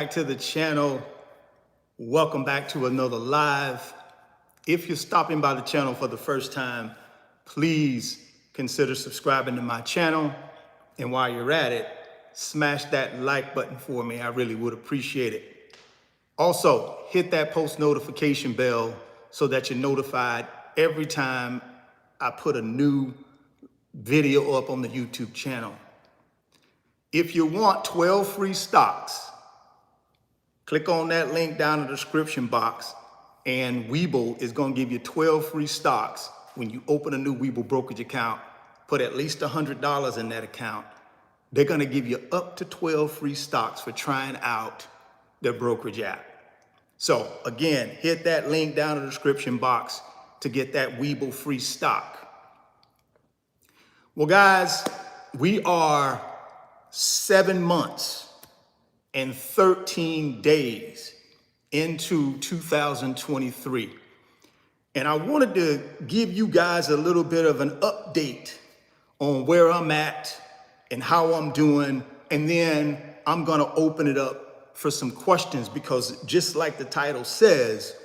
Back to the channel. Welcome back to another live. If you're stopping by the channel for the first time, please consider subscribing to my channel. And while you're at it, smash that like button for me. I really would appreciate it. Also, hit that post notification bell so that you're notified every time I put a new video up on the YouTube channel. If you want 12 free stocks, click on that link down in the description box, and Webull is going to give you 12 free stocks when you open a new Webull brokerage account. Put at least $100 in that account. They're going to give you up to 12 free stocks for trying out their brokerage app. So again, hit that link down in the description box to get that Webull free stock. Well, guys, we are 7 months and 13 days into 2023. And I wanted to give you guys a little bit of an update on where I'm at and how I'm doing. And then I'm gonna open it up for some questions, because just like the title says,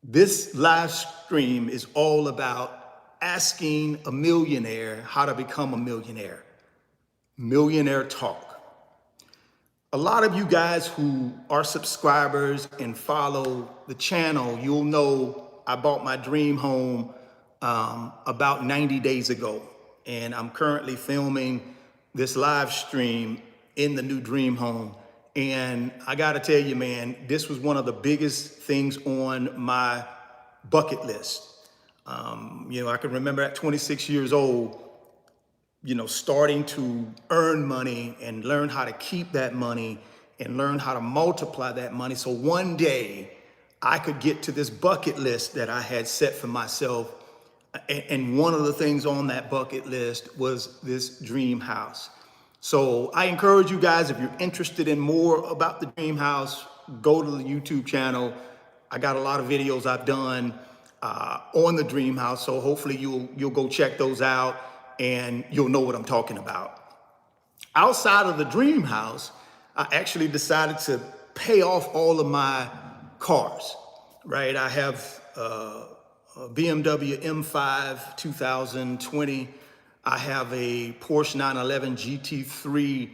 this live stream is all about asking a millionaire how to become a millionaire. Millionaire talk. A lot of you guys who are subscribers and follow the channel, you'll know I bought my dream home about 90 days ago. And I'm currently filming this live stream in the new dream home. And I gotta tell you, man, this was one of the biggest things on my bucket list. I can remember at 26 years old, starting to earn money and learn how to keep that money and learn how to multiply that money. So one day I could get to this bucket list that I had set for myself. And one of the things on that bucket list was this dream house. So I encourage you guys, if you're interested in more about the dream house, go to the YouTube channel. I got a lot of videos I've done on the dream house. So hopefully you'll go check those out, and you'll know what I'm talking about. Outside of the dream house, I actually decided to pay off all of my cars, right? I have a BMW M5 2020. I have a Porsche 911 GT3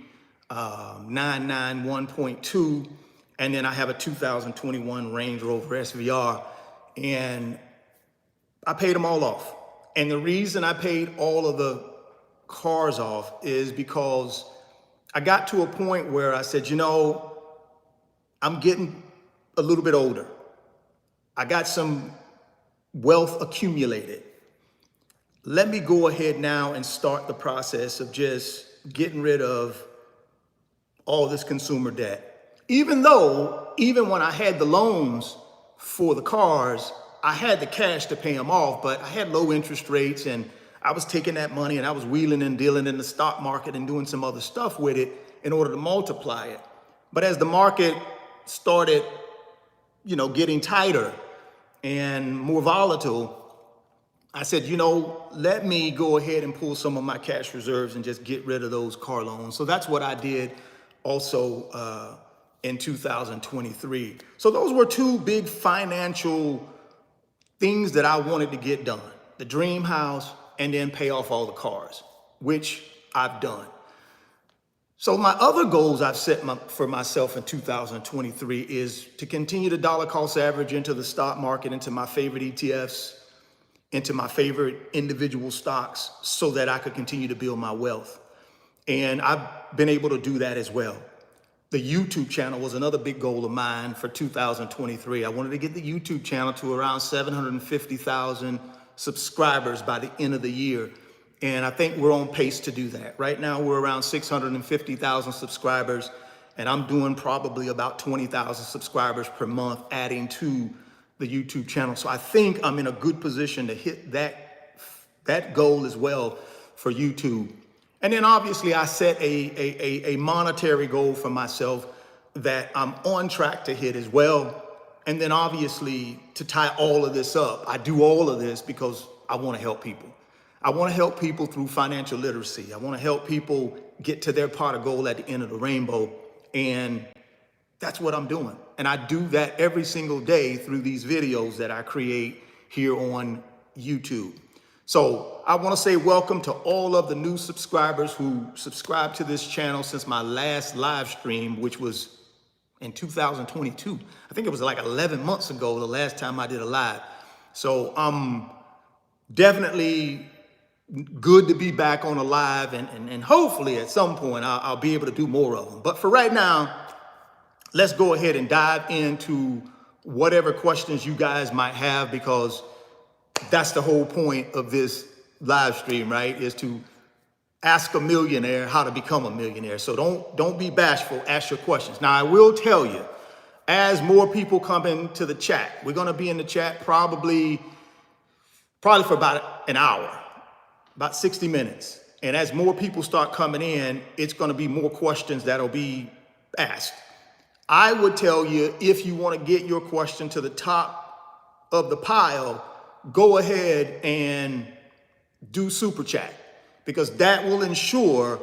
99 1.2, and then I have a 2021 Range Rover SVR, and I paid them all off. And the reason I paid all of the cars off is because I got to a point where I said, I'm getting a little bit older. I got some wealth accumulated. Let me go ahead now and start the process of just getting rid of all this consumer debt. Even when I had the loans for the cars, I had the cash to pay them off, but I had low interest rates, and I was taking that money and I was wheeling and dealing in the stock market and doing some other stuff with it in order to multiply it. But as the market started, getting tighter and more volatile, I said, let me go ahead and pull some of my cash reserves and just get rid of those car loans. So that's what I did also in 2023. So those were two big financial things that I wanted to get done: the dream house, and then pay off all the cars, which I've done. So my other goals I've set for myself in 2023 is to continue to dollar cost average into the stock market, into my favorite ETFs, into my favorite individual stocks, so that I could continue to build my wealth. And I've been able to do that as well. The YouTube channel was another big goal of mine for 2023. I wanted to get the YouTube channel to around 750,000 subscribers by the end of the year. And I think we're on pace to do that. Right now, we're around 650,000 subscribers, and I'm doing probably about 20,000 subscribers per month adding to the YouTube channel. So I think I'm in a good position to hit that goal as well for YouTube. And then obviously I set a monetary goal for myself that I'm on track to hit as well. And then obviously, to tie all of this up, I do all of this because I want to help people. I want to help people through financial literacy. I want to help people get to their pot of gold at the end of the rainbow. And That's what I'm doing. And I do that every single day through these videos that I create here on YouTube. So I want to say welcome to all of the new subscribers who subscribed to this channel since my last live stream, which was in 2022. I think it was like 11 months ago, the last time I did a live. So definitely good to be back on a live, and hopefully at some point I'll be able to do more of them. But for right now, let's go ahead and dive into whatever questions you guys might have, because that's the whole point of this live stream, right? Is to ask a millionaire how to become a millionaire. So don't be bashful, ask your questions. Now, I will tell you, as more people come into the chat, we're gonna be in the chat probably for about an hour, about 60 minutes. And as more people start coming in, it's gonna be more questions that'll be asked. I would tell you, if you wanna get your question to the top of the pile, go ahead and do super chat, because that will ensure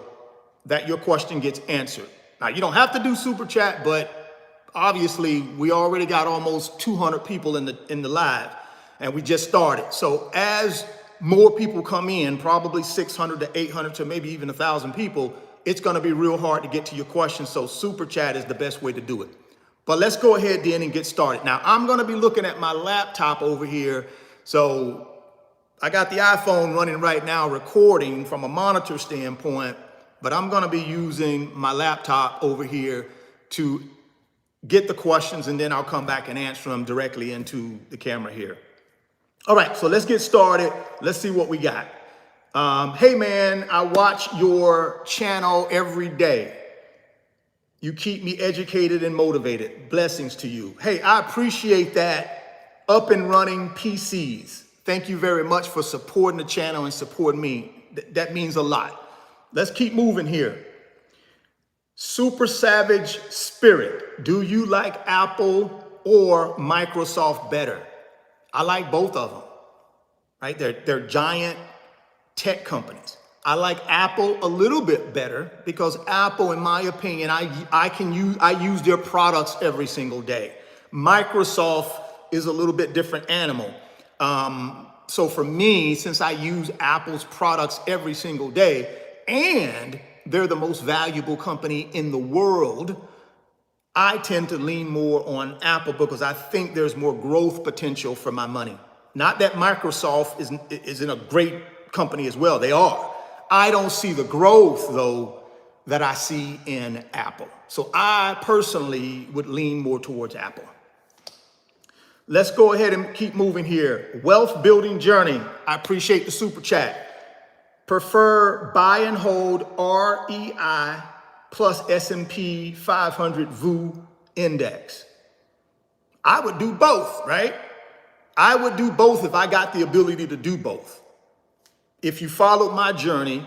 that your question gets answered. Now, you don't have to do super chat, but obviously we already got almost 200 people in the live, and we just started. So as more people come in, probably 600 to 800 to maybe even 1,000 people, it's gonna be real hard to get to your questions. So super chat is the best way to do it. But let's go ahead then and get started. Now, I'm gonna be looking at my laptop over here. So I got the iPhone running right now, recording from a monitor standpoint, but I'm gonna be using my laptop over here to get the questions, and then I'll come back and answer them directly into the camera here. All right, so let's get started. Let's see what we got. Hey man, I watch your channel every day. You keep me educated and motivated. Blessings to you. Hey, I appreciate that. Up and running PCs. Thank you very much for supporting the channel and supporting me. That means a lot. Let's keep moving here. Super Savage Spirit. Do you like Apple or Microsoft better? I like both of them, right? They're giant tech companies. I like Apple a little bit better because Apple, in my opinion, I use their products every single day. Microsoft is a little bit different animal. So for me, since I use Apple's products every single day, and they're the most valuable company in the world, I tend to lean more on Apple because I think there's more growth potential for my money. Not that Microsoft isn't a great company as well, they are. I don't see the growth though that I see in Apple. So I personally would lean more towards Apple. Let's go ahead and keep moving here. Wealth building journey. I appreciate the super chat. Prefer buy and hold REI plus S&P 500 VU index. I would do both, right? I would do both if I got the ability to do both. If you followed my journey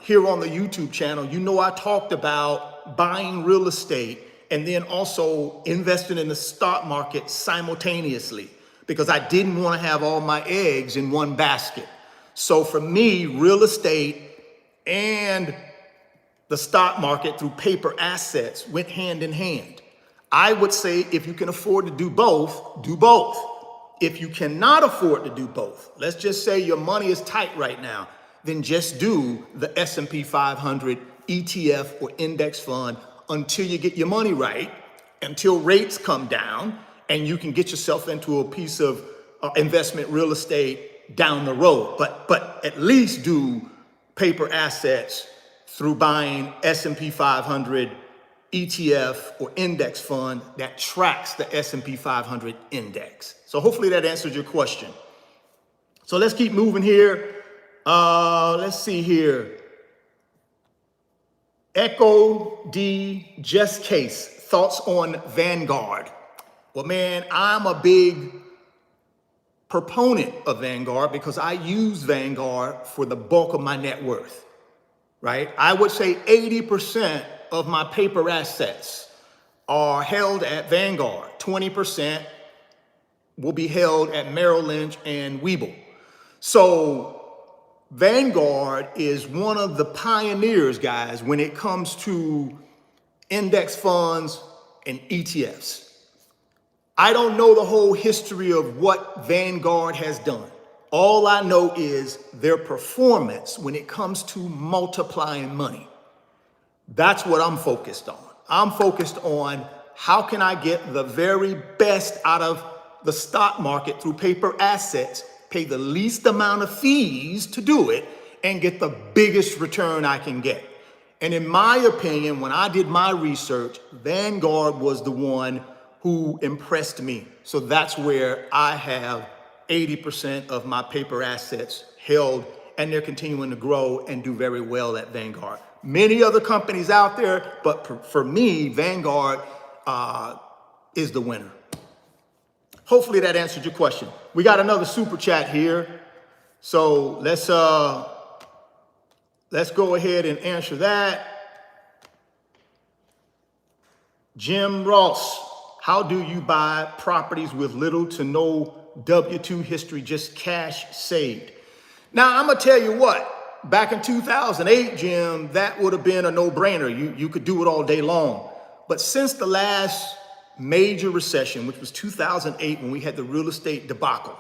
here on the YouTube channel, you know I talked about buying real estate and then also investing in the stock market simultaneously, because I didn't want to have all my eggs in one basket. So for me, real estate and the stock market through paper assets went hand in hand. I would say if you can afford to do both, do both. If you cannot afford to do both, let's just say your money is tight right now, then just do the S&P 500 ETF or index fund until you get your money right, until rates come down and you can get yourself into a piece of investment real estate down the road. But at least do paper assets through buying S&P 500 ETF or index fund that tracks the S&P 500 index. So hopefully that answers your question. So let's keep moving here. Let's see here. Echo D Just Case, thoughts on Vanguard? Well, man, I'm a big proponent of Vanguard because I use Vanguard for the bulk of my net worth, right? I would say 80% of my paper assets are held at Vanguard. 20% will be held at Merrill Lynch and Webull. So Vanguard is one of the pioneers, guys, when it comes to index funds and ETFs. I don't know the whole history of what Vanguard has done. All I know is their performance when it comes to multiplying money. That's what I'm focused on. I'm focused on how can I get the very best out of the stock market through paper assets, pay the least amount of fees to do it, and get the biggest return I can get. And in my opinion, when I did my research, Vanguard was the one who impressed me. So that's where I have 80% of my paper assets held, and they're continuing to grow and do very well at Vanguard. Many other companies out there, but for me, Vanguard is the winner. Hopefully that answered your question. We got another super chat here. So let's go ahead and answer that. Jim Ross, how do you buy properties with little to no W-2 history, just cash saved? Now, I'm gonna tell you what, back in 2008, Jim, that would have been a no-brainer. You could do it all day long. But since the last major recession, which was 2008 when we had the real estate debacle,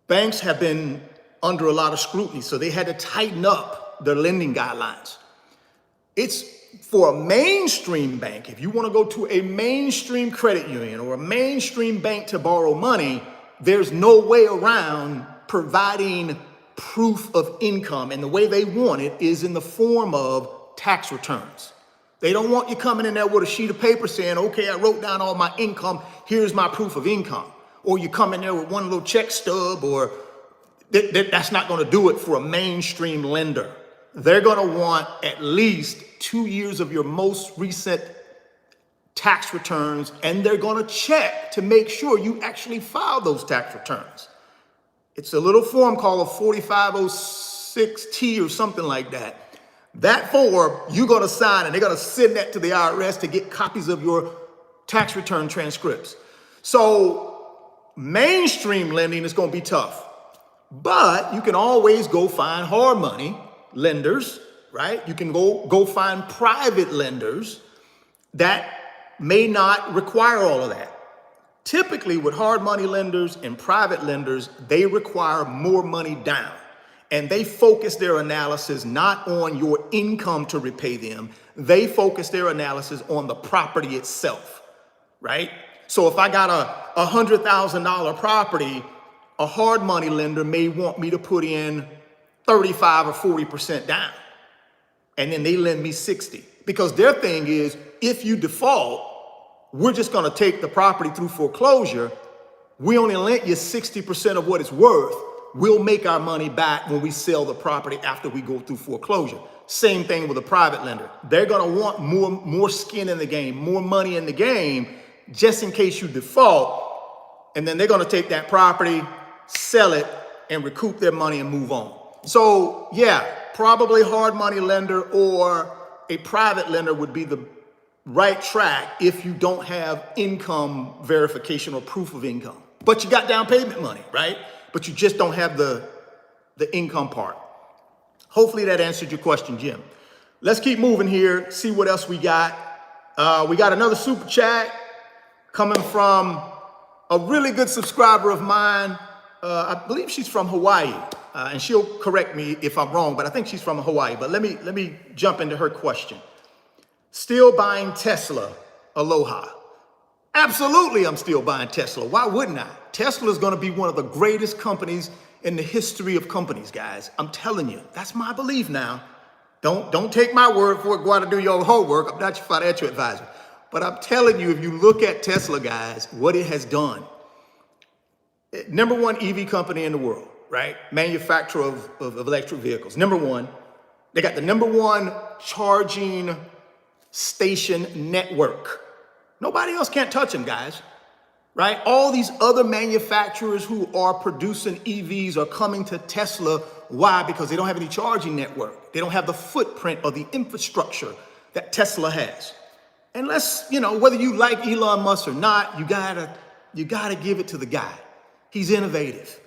banks have been under a lot of scrutiny, so they had to tighten up their lending guidelines. It's for a mainstream bank, if you want to go to a mainstream credit union or a mainstream bank to borrow money, there's no way around providing proof of income. And the way they want it is in the form of tax returns. They don't want you coming in there with a sheet of paper saying, okay, I wrote down all my income, here's my proof of income. Or you come in there with one little check stub, or that's not going to do it for a mainstream lender. They're going to want at least 2 years of your most recent tax returns, and they're going to check to make sure you actually file those tax returns. It's a little form called a 4506T or something like that. That form you're going to sign, and they're going to send that to the IRS to get copies of your tax return transcripts. So mainstream lending is going to be tough, but you can always go find hard money lenders, right? You can go find private lenders that may not require all of that. Typically with hard money lenders and private lenders, they require more money down, and they focus their analysis not on your income to repay them. They focus their analysis on the property itself, right? So if I got a $100,000 property, a hard money lender may want me to put in 35 or 40% down, and then they lend me 60, because their thing is, if you default, we're just going to take the property through foreclosure. We only lent you 60% of what it's worth. We'll make our money back when we sell the property after we go through foreclosure. Same thing with a private lender. They're going to want more skin in the game, more money in the game, just in case you default. And then they're going to take that property, sell it, and recoup their money and move on. So yeah, probably hard money lender or a private lender would be the right track if you don't have income verification or proof of income. But you got down payment money, right? But you just don't have the income part. Hopefully that answered your question, Jim. Let's keep moving here, see what else we got. We got another super chat coming from a really good subscriber of mine. I believe she's from Hawaii, and she'll correct me if I'm wrong, but I think she's from Hawaii. But let me jump into her question. Still buying Tesla, aloha. Absolutely, I'm still buying Tesla. Why wouldn't I? Tesla is going to be one of the greatest companies in the history of companies, guys. I'm telling you, that's my belief now. Don't take my word for it. Go out and do your own homework. I'm not your financial advisor. But I'm telling you, if you look at Tesla, guys, what it has done. Number one EV company in the world, right? Manufacturer of electric vehicles. Number one. They got the number one charging station network. Nobody else can't touch them, guys, right? All these other manufacturers who are producing EVs are coming to Tesla. Why? Because they don't have any charging network. They don't have the footprint or the infrastructure that Tesla has. And whether you like Elon Musk or not, you gotta give it to the guy. He's innovative.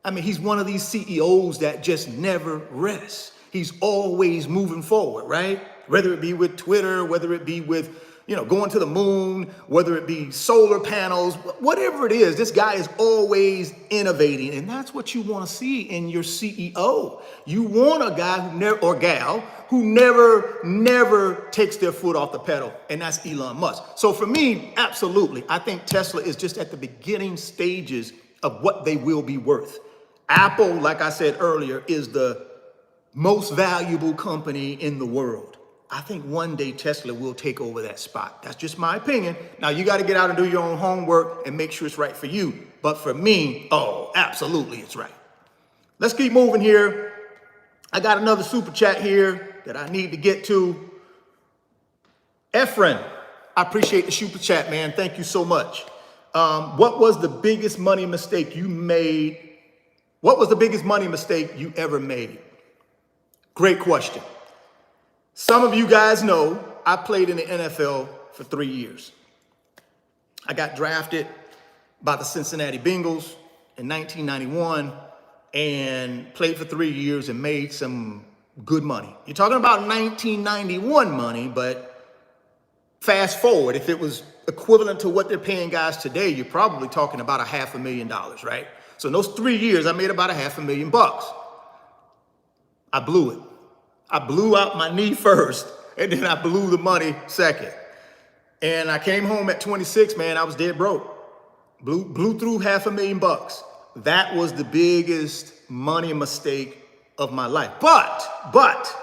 I mean, he's one of these CEOs that just never rests. He's always moving forward, right? Whether it be with Twitter, whether it be with going to the moon, whether it be solar panels, whatever it is, this guy is always innovating. And that's what you want to see in your CEO. You want a guy who never, or gal, who never takes their foot off the pedal. And that's Elon Musk. So for me, absolutely, I think Tesla is just at the beginning stages of what they will be worth. Apple, like I said earlier, is the most valuable company in the world. I think one day Tesla will take over that spot. That's just my opinion. Now you got to get out and do your own homework and make sure it's right for you. But for me, oh, absolutely it's right. Let's keep moving here. I got another super chat here that I need to get to. Efren, I appreciate the super chat, man. Thank you so much. What was the biggest money mistake you made? What was the biggest money mistake you ever made? Great question. Some of you guys know I played in the NFL for 3 years. I got drafted by the Cincinnati Bengals in 1991 and played for 3 years and made some good money. You're talking about 1991 money, but fast forward, if it was equivalent to what they're paying guys today, you're probably talking about $500,000, right? So in those 3 years, I made about $500,000. I blew it. I blew out my knee first, and then I blew the money second. And I came home at 26, man, I was dead broke. Blew through $500,000. That was the biggest money mistake of my life. But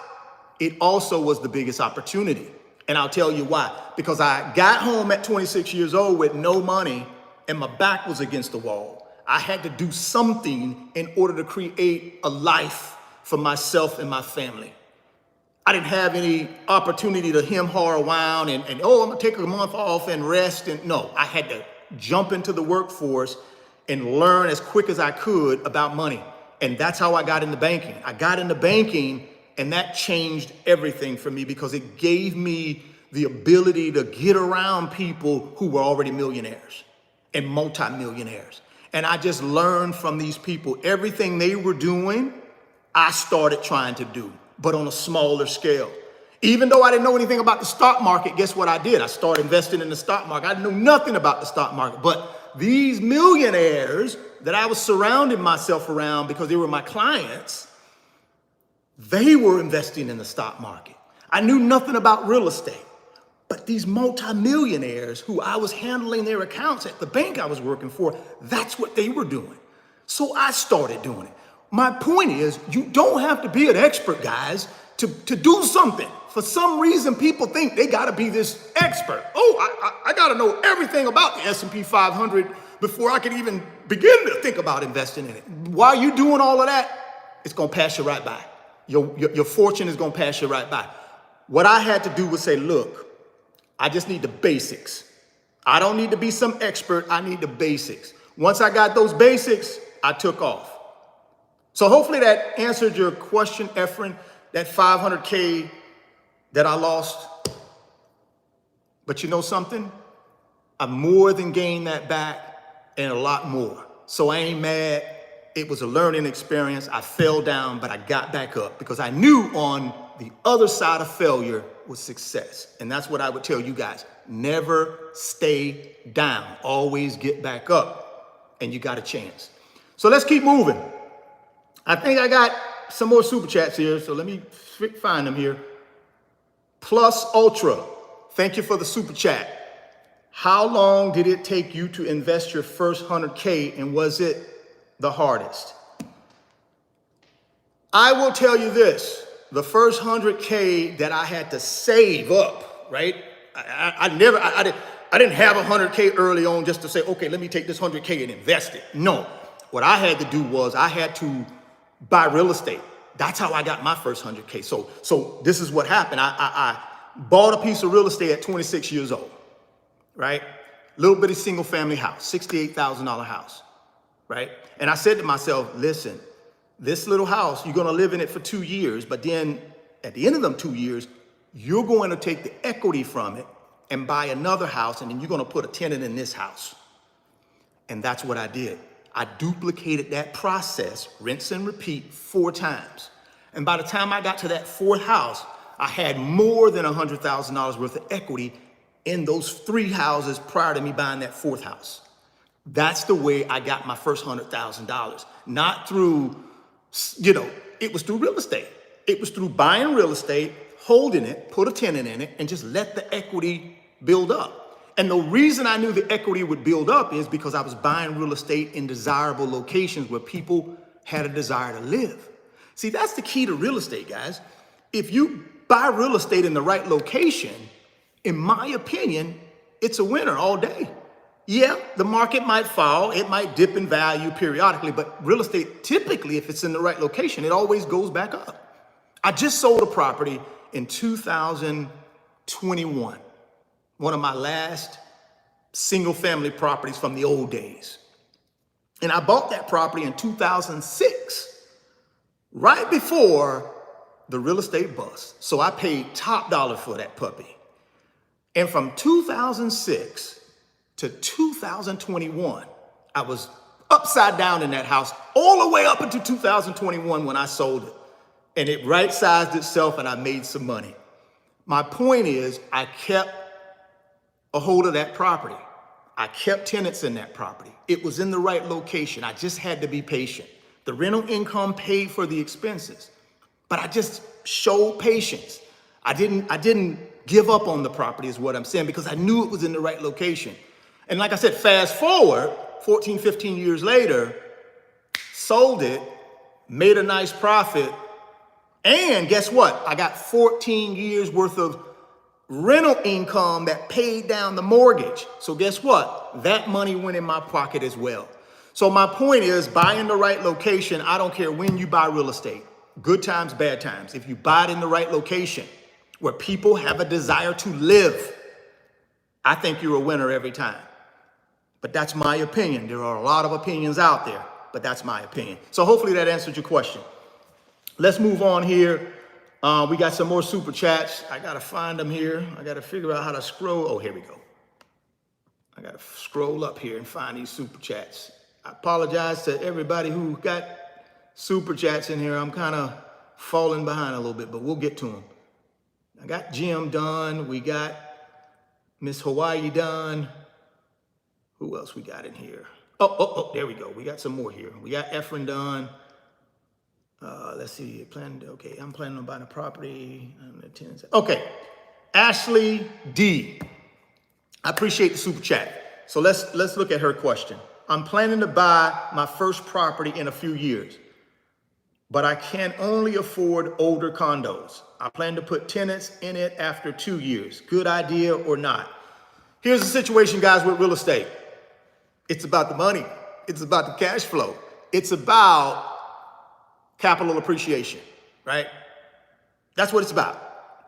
it also was the biggest opportunity. And I'll tell you why. Because I got home at 26 years old with no money, and my back was against the wall. I had to do something in order to create a life for myself and my family. I didn't have any opportunity to hem-haw around and I'm gonna take a month off and rest. And no, I had to jump into the workforce and learn as quick as I could about money. And that's how I got into banking. I got into banking, and that changed everything for me because it gave me the ability to get around people who were already millionaires and multimillionaires. And I just learned from these people. Everything they were doing, I started trying to do, but on a smaller scale. Even though I didn't know anything about the stock market, guess what I did? I started investing in the stock market. I knew nothing about the stock market, but these millionaires that I was surrounding myself around because they were my clients, they were investing in the stock market. I knew nothing about real estate, but these multimillionaires who I was handling their accounts at the bank I was working for, that's what they were doing. So I started doing it. My point is, you don't have to be an expert, guys, to do something. For some reason, people think they gotta be this expert. Oh, I gotta know everything about the S&P 500 before I could even begin to think about investing in it. While you're doing all of that, it's gonna pass you right by. Your fortune is gonna pass you right by. What I had to do was say, look, I just need the basics. I don't need to be some expert, I need the basics. Once I got those basics, I took off. So hopefully that answered your question, Efren, that 500K that I lost. But you know something? I more than gained that back and a lot more. So I ain't mad. It was a learning experience. I fell down, but I got back up because I knew on the other side of failure was success. And that's what I would tell you guys. Never stay down. Always get back up and you got a chance. So let's keep moving. I think I got some more super chats here, so let me find them here. Plus Ultra, thank you for the super chat. How long did it take you to invest your first 100K, and was it the hardest? I will tell you this, the first 100K that I had to save up, right? I didn't have 100K early on just to say, okay, let me take this 100K and invest it. No, what I had to do was I had to buy real estate. That's how I got my first 100K. So this is what happened. I bought a piece of real estate at 26 years old, right? Little bitty single family house, $68,000 house, right? And I said to myself, listen, this little house, you're gonna live in it for 2 years, but then at the end of them 2 years, you're going to take the equity from it and buy another house, and then you're gonna put a tenant in this house. And that's what I did. I duplicated that process, rinse and repeat 4 times. And by the time I got to that 4th house, I had more than $100,000 worth of equity in those 3 houses prior to me buying that 4th house. That's the way I got my first $100,000. Not through, it was through real estate. It was through buying real estate, holding it, put a tenant in it, and just let the equity build up. And the reason I knew the equity would build up is because I was buying real estate in desirable locations where people had a desire to live. See, that's the key to real estate, guys. If you buy real estate in the right location, in my opinion, it's a winner all day. Yeah, the market might fall, it might dip in value periodically, but real estate, typically, if it's in the right location, it always goes back up. I just sold a property in 2021, one of my last single family properties from the old days. And I bought that property in 2006, right before the real estate bust. So I paid top dollar for that puppy. And from 2006 to 2021, I was upside down in that house all the way up into 2021 when I sold it. And it right-sized itself and I made some money. My point is, I kept a hold of that property. I kept tenants in that property. It was in the right location. I just had to be patient. The rental income paid for the expenses, but I just showed patience. I didn't give up on the property is what I'm saying, because I knew it was in the right location. And like I said, fast forward 14, 15 years later, sold it, made a nice profit. And guess what? I got 14 years worth of rental income that paid down the mortgage. So guess what? That money went in my pocket as well. So my point is, buy in the right location. I don't care when you buy real estate, good times, bad times. If you buy it in the right location where people have a desire to live, I think you're a winner every time. But that's my opinion. There are a lot of opinions out there, but that's my opinion. So hopefully that answered your question. Let's move on here. We got some more super chats. I got to find them here. I got to figure out how to scroll. Oh, here we go. I got to scroll up here and find these super chats. I apologize to everybody who got super chats in here. I'm kind of falling behind a little bit, but we'll get to them. I got Jim done. We got Miss Hawaii done. Who else we got in here? Oh, there we go. We got some more here. We got Efren done. Let's see, okay, I'm planning on buying a property. Okay, Ashley D. I appreciate the super chat. So let's look at her question. I'm planning to buy my first property in a few years, but I can only afford older condos. I plan to put tenants in it after 2 years. Good idea or not? Here's the situation, guys, with real estate. It's about the money. It's about the cash flow. It's about capital appreciation, right? That's what it's about.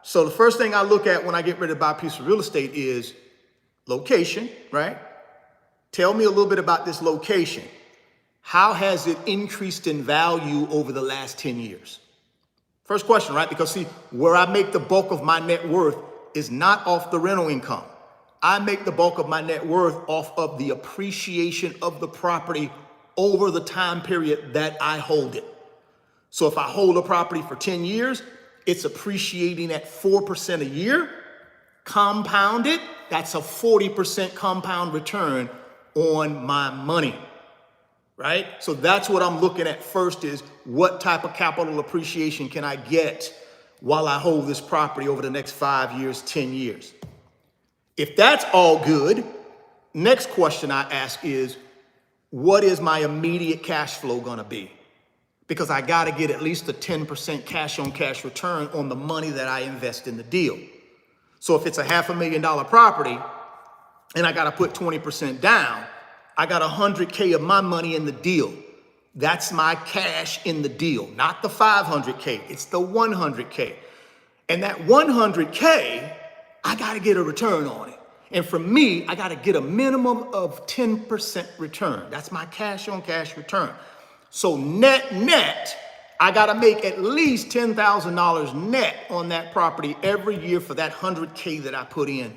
So the first thing I look at when I get ready to buy a piece of real estate is location, right? Tell me a little bit about this location. How has it increased in value over the last 10 years? First question, right? Because see, where I make the bulk of my net worth is not off the rental income. I make the bulk of my net worth off of the appreciation of the property over the time period that I hold it. So if I hold a property for 10 years, it's appreciating at 4% a year. Compounded, that's a 40% compound return on my money, right? So that's what I'm looking at first, is what type of capital appreciation can I get while I hold this property over the next 5 years, 10 years? If that's all good, next question I ask is, what is my immediate cash flow gonna be? Because I gotta get at least a 10% cash on cash return on the money that I invest in the deal. So if it's a $500,000 property and I gotta put 20% down, I got 100K of my money in the deal. That's my cash in the deal, not the 500K, it's the 100K. And that 100K, I gotta get a return on it. And for me, I gotta get a minimum of 10% return. That's my cash on cash return. So net, I gotta make at least $10,000 net on that property every year for that 100K that I put in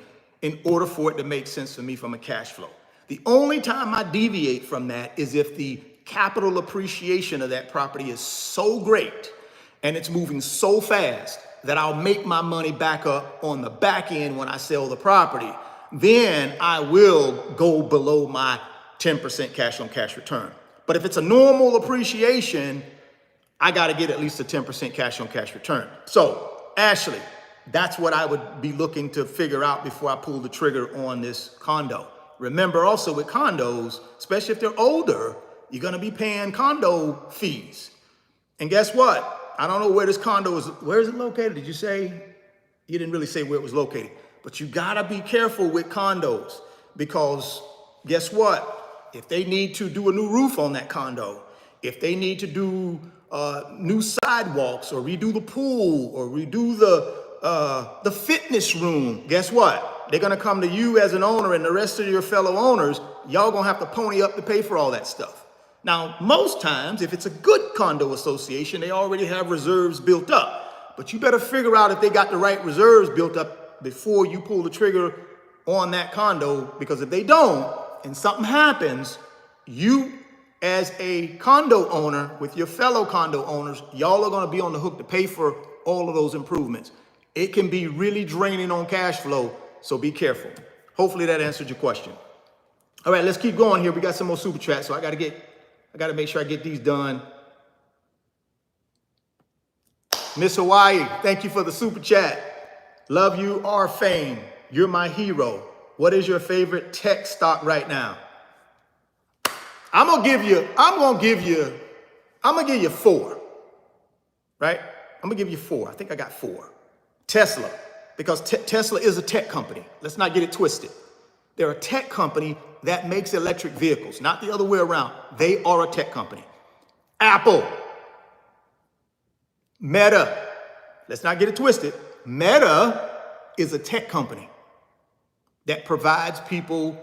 order for it to make sense for me from a cash flow. The only time I deviate from that is if the capital appreciation of that property is so great and it's moving so fast that I'll make my money back up on the back end when I sell the property, then I will go below my 10% cash on cash return. But if it's a normal appreciation, I got to get at least a 10% cash on cash return. So Ashley, that's what I would be looking to figure out before I pull the trigger on this condo. Remember also with condos, especially if they're older, you're going to be paying condo fees. And guess what? I don't know where this condo is. Where is it located? Did you say? You didn't really say where it was located. But you got to be careful with condos, because guess what? If they need to do a new roof on that condo, if they need to do new sidewalks or redo the pool or redo the fitness room, guess what? They're going to come to you as an owner, and the rest of your fellow owners, y'all going to have to pony up to pay for all that stuff. Now, most times, if it's a good condo association, they already have reserves built up. But you better figure out if they got the right reserves built up before you pull the trigger on that condo, because if they don't and something happens, you as a condo owner with your fellow condo owners, y'all are going to be on the hook to pay for all of those improvements. It can be really draining on cash flow, so be careful. Hopefully that answered your question. All right, let's keep going here. We got some more super chats, so I got to make sure I get these done. Miss Hawaii, thank you for the super chat. Love you, R Fame. You're my hero. What is your favorite tech stock right now? I'm gonna give you 4. Right? I'm gonna give you 4. I think I got 4. Tesla, because Tesla is a tech company. Let's not get it twisted. They're a tech company that makes electric vehicles, not the other way around. They are a tech company. Apple, Meta, let's not get it twisted. Meta is a tech company that provides people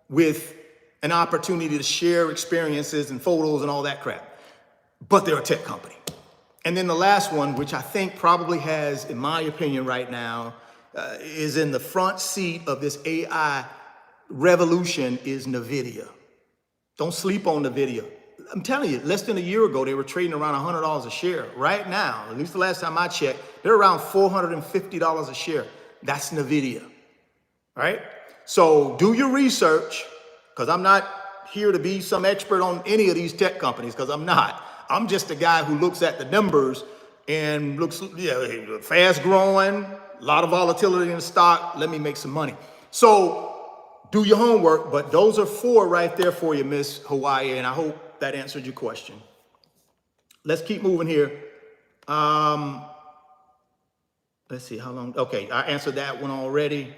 with an opportunity to share experiences and photos and all that crap. But they're a tech company. And then the last one, which I think probably has, in my opinion right now, is in the front seat of this AI revolution, is NVIDIA. Don't sleep on NVIDIA. I'm telling you, less than a year ago, they were trading around $100 a share. Right now, at least the last time I checked, they're around $450 a share. That's NVIDIA, right? So do your research, because I'm not here to be some expert on any of these tech companies, because I'm not. I'm just a guy who looks at the numbers and looks, fast growing, a lot of volatility in the stock. Let me make some money. So do your homework, but those are 4 right there for you, Miss Hawaii, and I hope that answered your question. Let's keep moving here. Let's see how long. Okay, I answered that one already.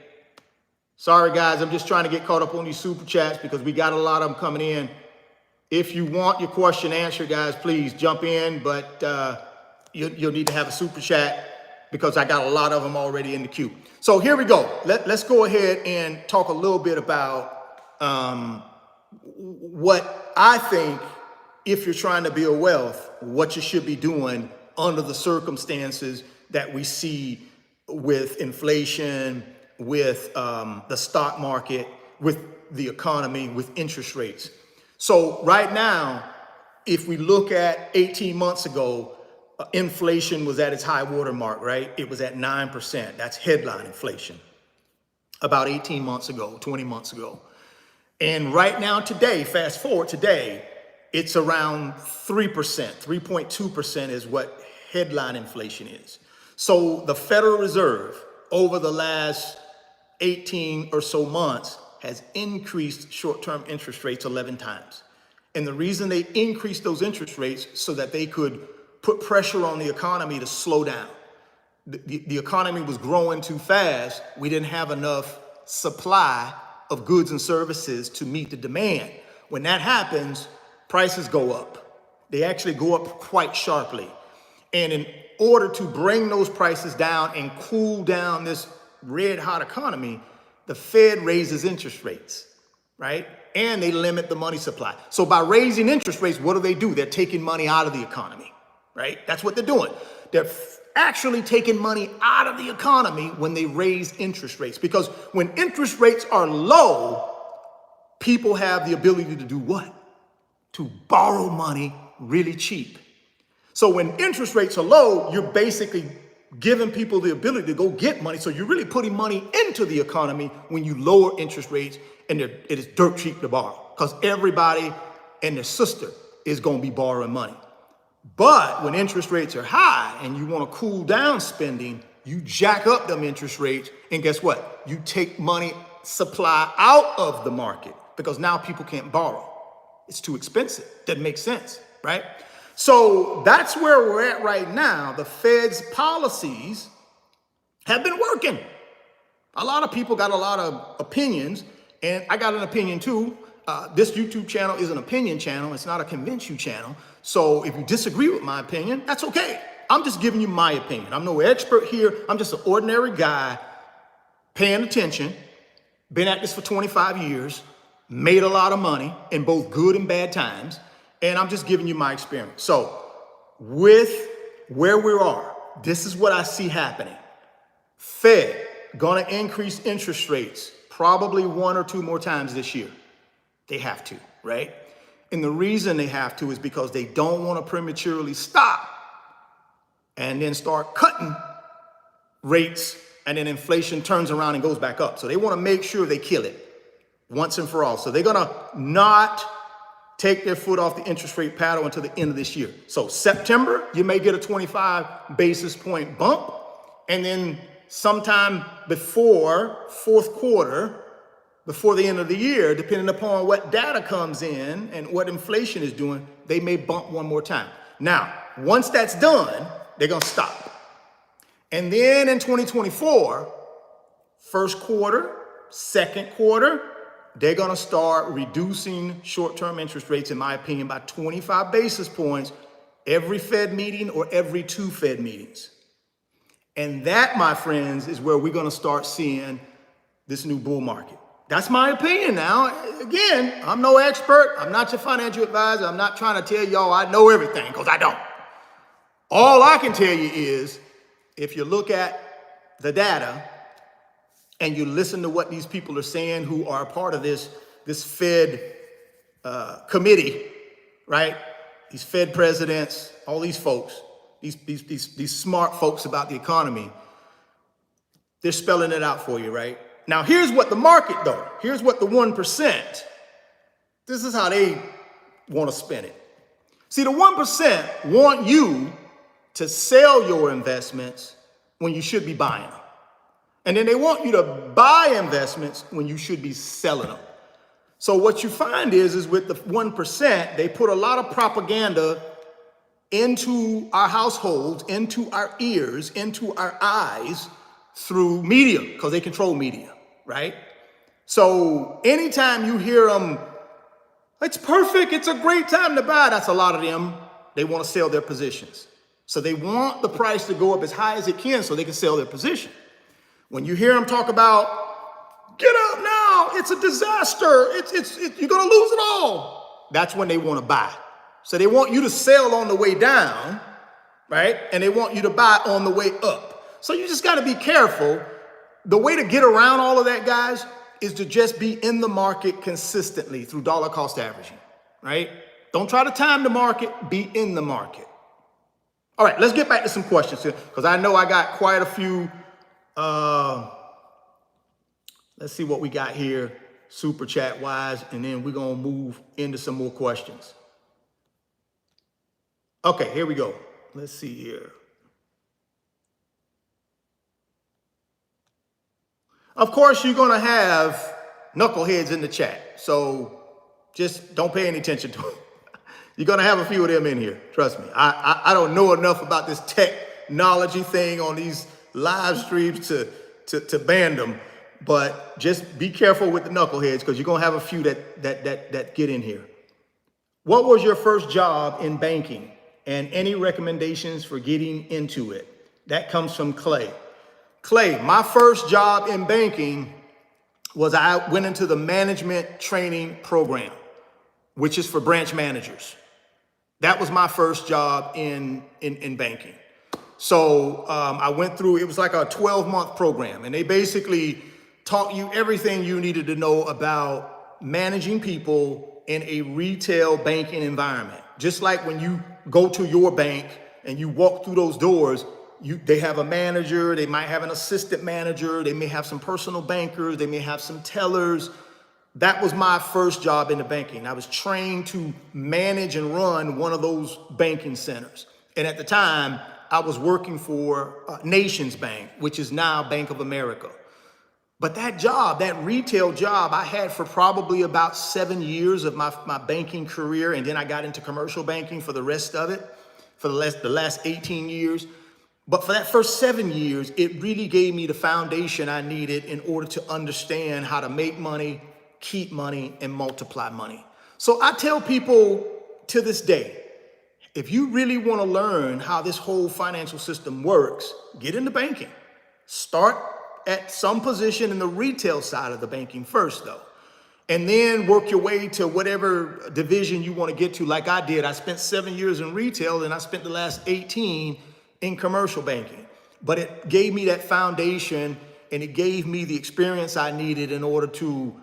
Sorry, guys, I'm just trying to get caught up on these super chats because we got a lot of them coming in. If you want your question answered, guys, please jump in, but you'll need to have a super chat because I got a lot of them already in the queue. So here we go. Let's go ahead and talk a little bit about what I think, if you're trying to build wealth, what you should be doing under the circumstances that we see with inflation, with the stock market, with the economy, with interest rates. So right now, if we look at 18 months ago, inflation was at its high water mark, right? It was at 9%. That's headline inflation. About 18 months ago, 20 months ago. And right now today, fast forward today, it's around 3%, 3.2% is what headline inflation is. So the Federal Reserve over the last 18 or so months has increased short-term interest rates 11 times. And the reason they increased those interest rates so that they could put pressure on the economy to slow down. The economy was growing too fast. We didn't have enough supply of goods and services to meet the demand. When that happens, prices go up. They actually go up quite sharply. And in order to bring those prices down and cool down this red hot economy, the Fed raises interest rates, right? And they limit the money supply. So by raising interest rates, what do? They're taking money out of the economy, right? That's what they're doing. They're actually taking money out of the economy when they raise interest rates. Because when interest rates are low, people have the ability to do what? To borrow money really cheap. So when interest rates are low, you're basically giving people the ability to go get money. So you're really putting money into the economy when you lower interest rates, and it is dirt cheap to borrow because everybody and their sister is going to be borrowing money. But when interest rates are high and you want to cool down spending, you jack up them interest rates, and guess what? You take money supply out of the market because now people can't borrow. It's too expensive. Doesn't make sense, right? So that's where we're at right now. The Fed's policies have been working. A lot of people got a lot of opinions, and I got an opinion too. This YouTube channel is an opinion channel. It's not a convince you channel. So if you disagree with my opinion, that's okay. I'm just giving you my opinion. I'm no expert here. I'm just an ordinary guy paying attention, been at this for 25 years, made a lot of money in both good and bad times, and I'm just giving you my experience. So with where we are, this is what I see happening. Fed gonna increase interest rates probably 1 or 2 more times this year. They have to, right? And the reason they have to is because they don't want to prematurely stop and then start cutting rates, and then inflation turns around and goes back up. So they want to make sure they kill it once and for all. So they're going to not take their foot off the interest rate paddle until the end of this year. So September, you may get a 25 basis point bump. And then sometime before fourth quarter, before the end of the year, depending upon what data comes in and what inflation is doing, they may bump 1 more time. Now, once that's done, they're going to stop. And then in 2024, first quarter, second quarter, they're going to start reducing short-term interest rates, in my opinion, by 25 basis points every Fed meeting or every 2 Fed meetings. And that, my friends, is where we're going to start seeing this new bull market. That's my opinion now. Again, I'm no expert. I'm not your financial advisor. I'm not trying to tell y'all I know everything, because I don't. All I can tell you is, if you look at the data and you listen to what these people are saying who are a part of this Fed committee, right? These Fed presidents, all these folks, these smart folks about the economy, they're spelling it out for you, right? Now, here's what the market, though. Here's what the 1%, this is how they want to spin it. See, the 1% want you to sell your investments when you should be buying them. And then they want you to buy investments when you should be selling them. So what you find is with the 1%, they put a lot of propaganda into our households, into our ears, into our eyes through media, because they control media, right? So anytime you hear them, it's perfect, it's a great time to buy, that's a lot of them. They want to sell their positions. So they want the price to go up as high as it can so they can sell their position. When you hear them talk about, get out now, it's a disaster, you're going to lose it all, that's when they want to buy. So they want you to sell on the way down, right? And they want you to buy on the way up. So you just got to be careful. The way to get around all of that, guys, is to just be in the market consistently through dollar cost averaging, right? Don't try to time the market, be in the market. All right, let's get back to some questions here, because I know I got quite a few. Let's see what we got here, super chat wise, and then we're going to move into some more questions. Okay, here we go. Let's see here. Of course, you're going to have knuckleheads in the chat, so just don't pay any attention to them. You're going to have a few of them in here. Trust me. I don't know enough about this technology thing on these live streams to ban them, but just be careful with the knuckleheads, because you're going to have a few that get in here. What was your first job in banking, and any recommendations for getting into it? That comes from Clay. Clay, my first job in banking was I went into the management training program, which is for branch managers. That was my first job in banking. So I went through, it was like a 12-month program, and they basically taught you everything you needed to know about managing people in a retail banking environment. Just like when you go to your bank and you walk through those doors, they have a manager, they might have an assistant manager, they may have some personal bankers, they may have some tellers. That was my first job in the banking. I was trained to manage and run one of those banking centers. And at the time, I was working for Nations Bank, which is now Bank of America. But that job, that retail job, I had for probably about 7 years of my banking career. And then I got into commercial banking for the rest of it, for the last 18 years. But for that first 7 years, it really gave me the foundation I needed in order to understand how to make money, keep money, and multiply money. So I tell people to this day, if you really want to learn how this whole financial system works, get into banking. Start at some position in the retail side of the banking first, though, and then work your way to whatever division you want to get to. Like I did, I spent 7 years in retail, and I spent the last 18 in commercial banking. But it gave me that foundation, and it gave me the experience I needed in order to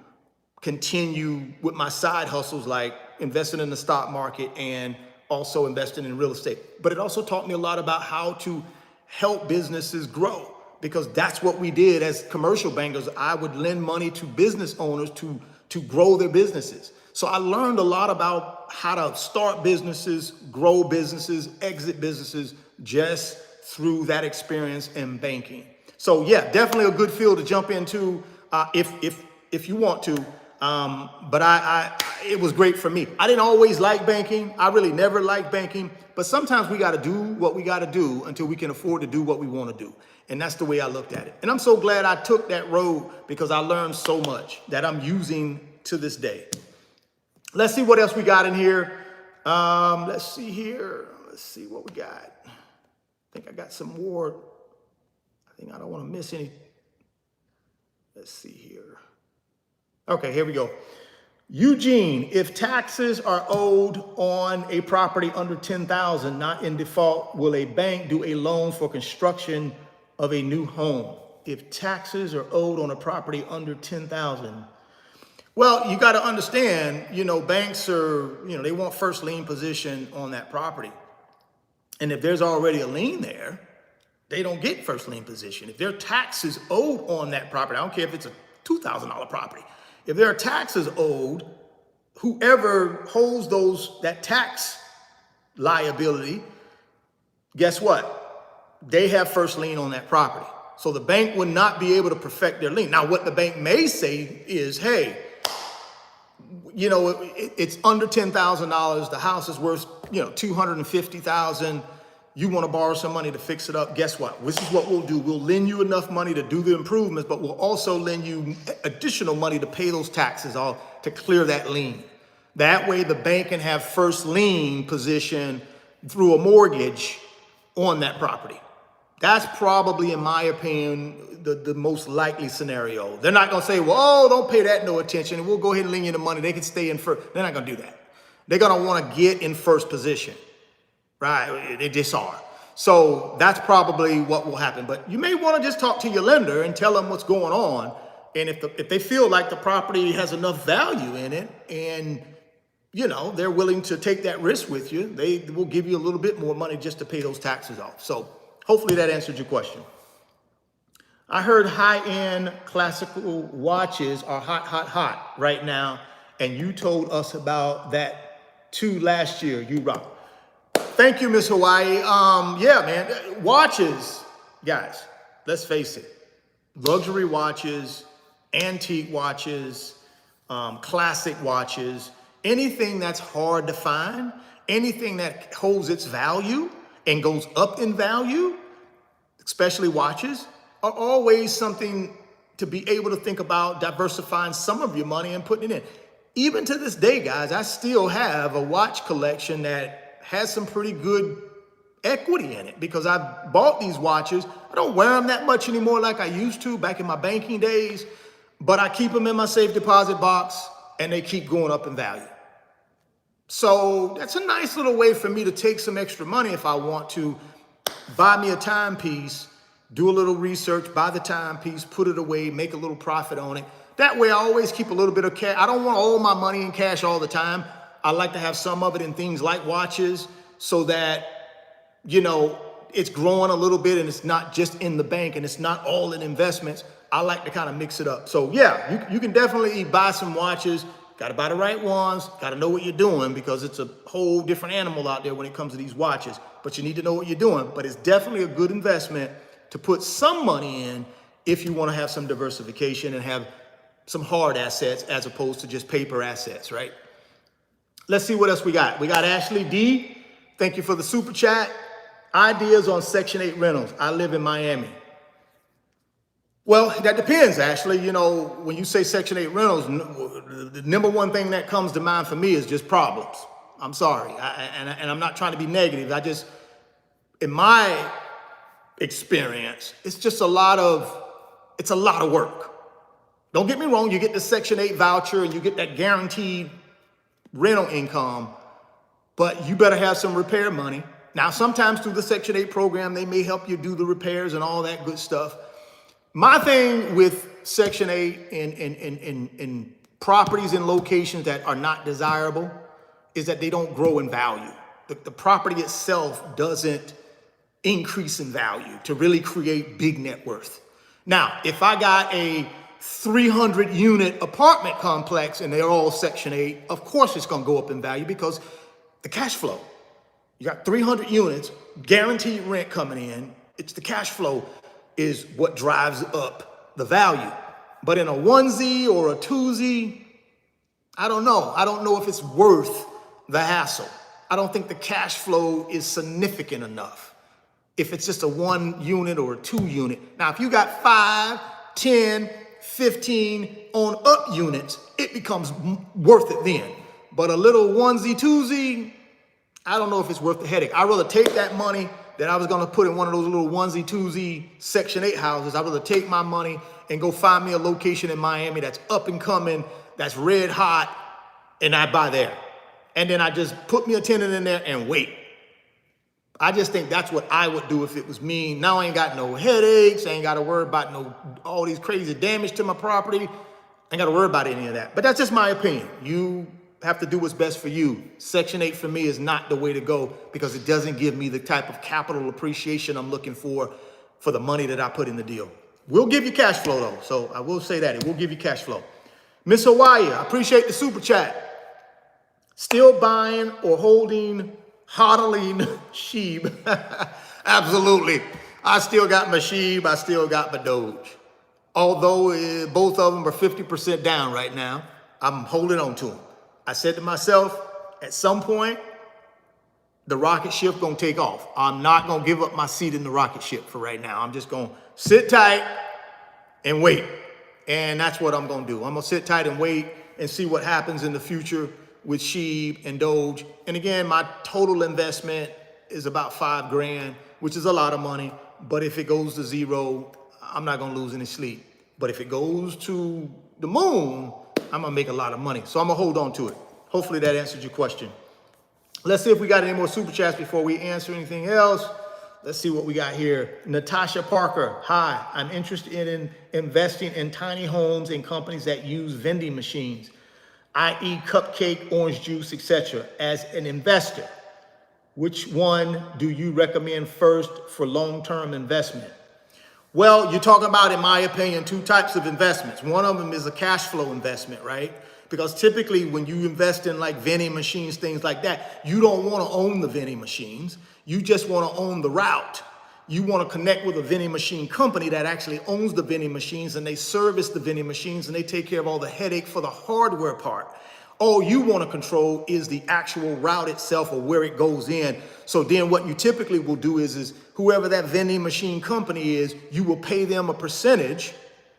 continue with my side hustles, like investing in the stock market and also investing in real estate. But it also taught me a lot about how to help businesses grow, because that's what we did as commercial bankers. I would lend money to business owners to grow their businesses. So I learned a lot about how to start businesses, grow businesses, exit businesses, just through that experience in banking. So yeah, definitely a good field to jump into if you want to. But it was great for me. I didn't always like banking. I really never liked banking, but sometimes we got to do what we got to do until we can afford to do what we want to do. And that's the way I looked at it. And I'm so glad I took that road, because I learned so much that I'm using to this day. Let's see what else we got in here. Let's see here. Let's see what we got. I think I got some more. I think I don't want to miss any. Let's see here. Okay, here we go. Eugene, if taxes are owed on a property under $10,000, not in default, will a bank do a loan for construction of a new home? If taxes are owed on a property under $10,000, well, you got to understand, banks are, they want first lien position on that property. And if there's already a lien there, they don't get first lien position. If there are taxes owed on that property, I don't care if it's a $2,000 property. If there are taxes owed, whoever holds that tax liability, guess what? They have first lien on that property. So the bank would not be able to perfect their lien. Now, what the bank may say is, hey, it's under $10,000. The house is worth, $250,000. You want to borrow some money to fix it up. Guess what? This is what we'll do. We'll lend you enough money to do the improvements, but we'll also lend you additional money to pay those taxes off to clear that lien. That way the bank can have first lien position through a mortgage on that property. That's probably, in my opinion, the most likely scenario. They're not going to say, well, don't pay that no attention, and we'll go ahead and lend you the money. They can stay in first. They're not going to do that. They're going to want to get in first position. Right, they just are. So that's probably what will happen. But you may want to just talk to your lender and tell them what's going on. And if they feel like the property has enough value in it, and they're willing to take that risk with you, they will give you a little bit more money just to pay those taxes off. So hopefully that answered your question. I heard high-end classical watches are hot right now, and you told us about that too last year. You rock. Thank you, Miss Hawaii. Yeah, man, watches, guys, let's face it. Luxury watches, antique watches, classic watches, anything that's hard to find, anything that holds its value and goes up in value, especially watches, are always something to be able to think about diversifying some of your money and putting it in. Even to this day, guys, I still have a watch collection that has some pretty good equity in it, because I bought these watches. I don't wear them that much anymore like I used to back in my banking days, but I keep them in my safe deposit box and they keep going up in value. So that's a nice little way for me to take some extra money if I want to buy me a timepiece, do a little research, buy the timepiece, put it away, make a little profit on it. That way I always keep a little bit of cash. I don't want all my money in cash all the time. I like to have some of it in things like watches, so that, it's growing a little bit and it's not just in the bank and it's not all in investments, I like to kind of mix it up. So yeah, you can definitely buy some watches. Got to buy the right ones. Got to know what you're doing because it's a whole different animal out there when it comes to these watches. But you need to know what you're doing. But it's definitely a good investment to put some money in if you want to have some diversification and have some hard assets as opposed to just paper assets, right? Let's see what else we got. We got Ashley D. Thank you for the super chat. Ideas on Section 8 rentals. I live in Miami. Well, that depends, Ashley. You know, when you say Section 8 rentals, the number one thing that comes to mind for me is just problems. I'm sorry. And I'm not trying to be negative. In my experience, it's just a lot of work. Don't get me wrong. You get the Section 8 voucher and you get that guaranteed rental income, but you better have some repair money. Now, sometimes through the Section 8 program, they may help you do the repairs and all that good stuff. My thing with Section 8 in properties and locations that are not desirable is that they don't grow in value. The property itself doesn't increase in value to really create big net worth. Now, if I got a 300 unit apartment complex and they're all Section 8, of course it's going to go up in value because the cash flow. You got 300 units, guaranteed rent coming in. It's the cash flow is what drives up the value. But in a onesie or a twosie, I don't know. I don't know if it's worth the hassle. I don't think the cash flow is significant enough if it's just a 1 unit or a 2 unit. Now, if you got 5, 10, 15 on up units, it becomes worth it then. But a little onesie, twosie, I don't know if it's worth the headache. I'd rather take that money that I was going to put in one of those little onesie, twosie Section 8 houses. I'd rather take my money and go find me a location in Miami that's up and coming, that's red hot, and I buy there. And then I just put me a tenant in there and wait. I just think that's what I would do if it was me. Now I ain't got no headaches. I ain't got to worry about all these crazy damage to my property. I ain't got to worry about any of that. But that's just my opinion. You have to do what's best for you. Section 8 for me is not the way to go because it doesn't give me the type of capital appreciation I'm looking for the money that I put in the deal. We'll give you cash flow though. So I will say that. It will give you cash flow. Miss Hawaii, I appreciate the super chat. Still buying or holding hodling Sheeb? Absolutely. I still got my Sheeb. I still got my Doge. Although both of them are 50% down right now, I'm holding on to them. I said to myself, at some point, the rocket ship gonna take off. I'm not gonna give up my seat in the rocket ship for right now. I'm just gonna sit tight and wait. And that's what I'm gonna do. I'm gonna sit tight and wait and see what happens in the future with Sheeb and Doge. And again, my total investment is about $5 grand, which is a lot of money. But if it goes to zero, I'm not gonna lose any sleep. But if it goes to the moon, I'm gonna make a lot of money. So I'm gonna hold on to it. Hopefully that answered your question. Let's see if we got any more super chats before we answer anything else. Let's see what we got here. Natasha Parker, hi, I'm interested in investing in tiny homes and companies that use vending machines, i.e. cupcake, orange juice, etc. As an investor, which one do you recommend first for long-term investment? Well, you're talking about, in my opinion, two types of investments. One of them is a cash flow investment, right? Because typically when you invest in like vending machines, things like that, you don't want to own the vending machines. You just want to own the route. You want to connect with a vending machine company that actually owns the vending machines and they service the vending machines and they take care of all the headache for the hardware part. All you want to control is the actual route itself or where it goes in. So then what you typically will do is whoever that vending machine company is, you will pay them a percentage,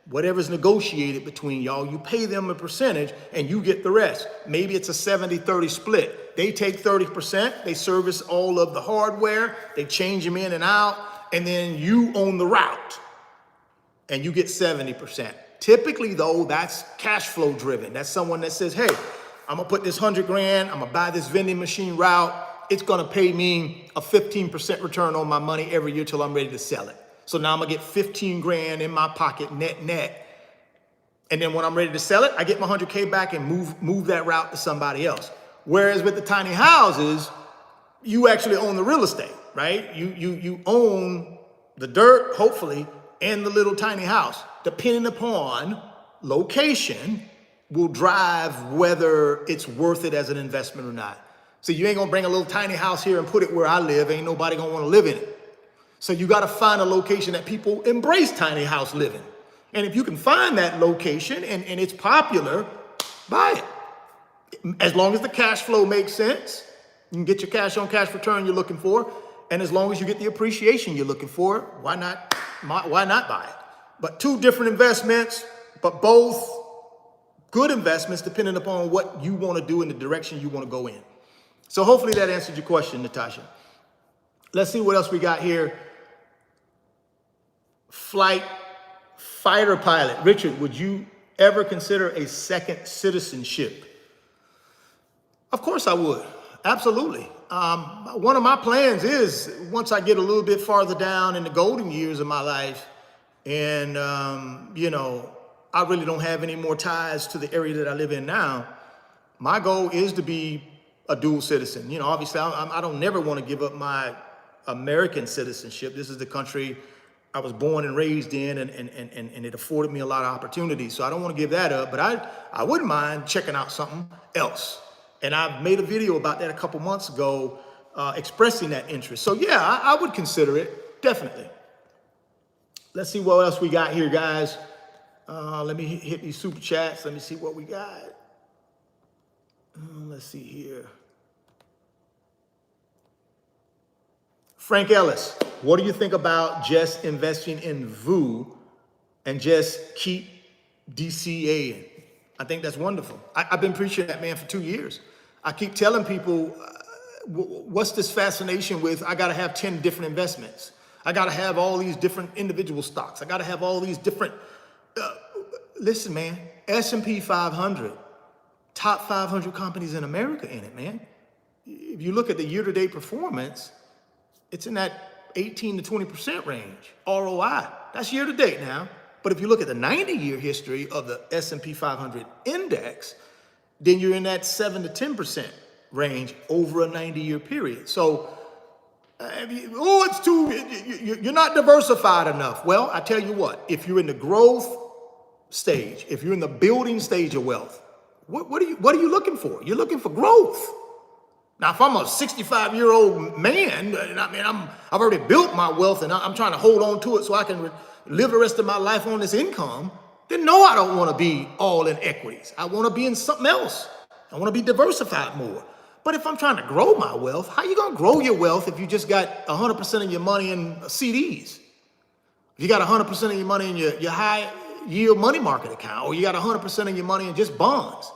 whatever's negotiated between y'all, you pay them a percentage and you get the rest. Maybe it's a 70-30 split. They take 30%, they service all of the hardware, they change them in and out, and then you own the route and you get 70%. Typically though, that's cash flow driven. That's someone that says, hey, I'm gonna put this 100 grand, I'm gonna buy this vending machine route. It's gonna pay me a 15% return on my money every year till I'm ready to sell it. So now I'm gonna get 15 grand in my pocket net. And then when I'm ready to sell it, I get my 100K back and move that route to somebody else. Whereas with the tiny houses, you actually own the real estate, right? You own the dirt, hopefully, and the little tiny house. Depending upon location will drive whether it's worth it as an investment or not. So you ain't gonna bring a little tiny house here and put it where I live. Ain't nobody gonna wanna live in it. So you gotta find a location that people embrace tiny house living. And if you can find that location and it's popular, buy it. As long as the cash flow makes sense, you can get your cash on cash return you're looking for. And as long as you get the appreciation you're looking for, why not buy it? But two different investments, but both good investments depending upon what you want to do in the direction you want to go in. So hopefully that answered your question, Natasha. Let's see what else we got here. Fighter pilot. Richard, would you ever consider a second citizenship? Of course I would. Absolutely. One of my plans is once I get a little bit farther down in the golden years of my life and, I really don't have any more ties to the area that I live in now, my goal is to be a dual citizen. Obviously I don't never want to give up my American citizenship. This is the country I was born and raised in, and it afforded me a lot of opportunities. So I don't want to give that up, but I wouldn't mind checking out something else. And I made a video about that a couple months ago, expressing that interest. So yeah, I would consider it, definitely. Let's see what else we got here, guys. Let me hit these super chats. Let me see what we got. Let's see here. Frank Ellis, what do you think about just investing in VU and just keep DCAing? I think that's wonderful. I've been preaching that, man, for 2 years. I keep telling people, what's this fascination with, I got to have 10 different investments. I got to have all these different individual stocks. I got to have all these different, listen, man, S&P 500, top 500 companies in America in it, man. If you look at the year-to-date performance, it's in that 18 to 20% range, ROI. That's year-to-date now. But if you look at the 90-year history of the S&P 500 index, then you're in that 7 to 10% range over a 90-year period. So, you're not diversified enough. Well, I tell you what, if you're in the growth stage, if you're in the building stage of wealth, what are you looking for? You're looking for growth. Now, if I'm a 65-year-old man, I've already built my wealth and I'm trying to hold on to it so I can live the rest of my life on this income, then no, I don't want to be all in equities. I want to be in something else. I want to be diversified more. But if I'm trying to grow my wealth, how you going to grow your wealth if you just got 100% of your money in CDs? If you got 100% of your money in your high yield money market account, or you got 100% of your money in just bonds.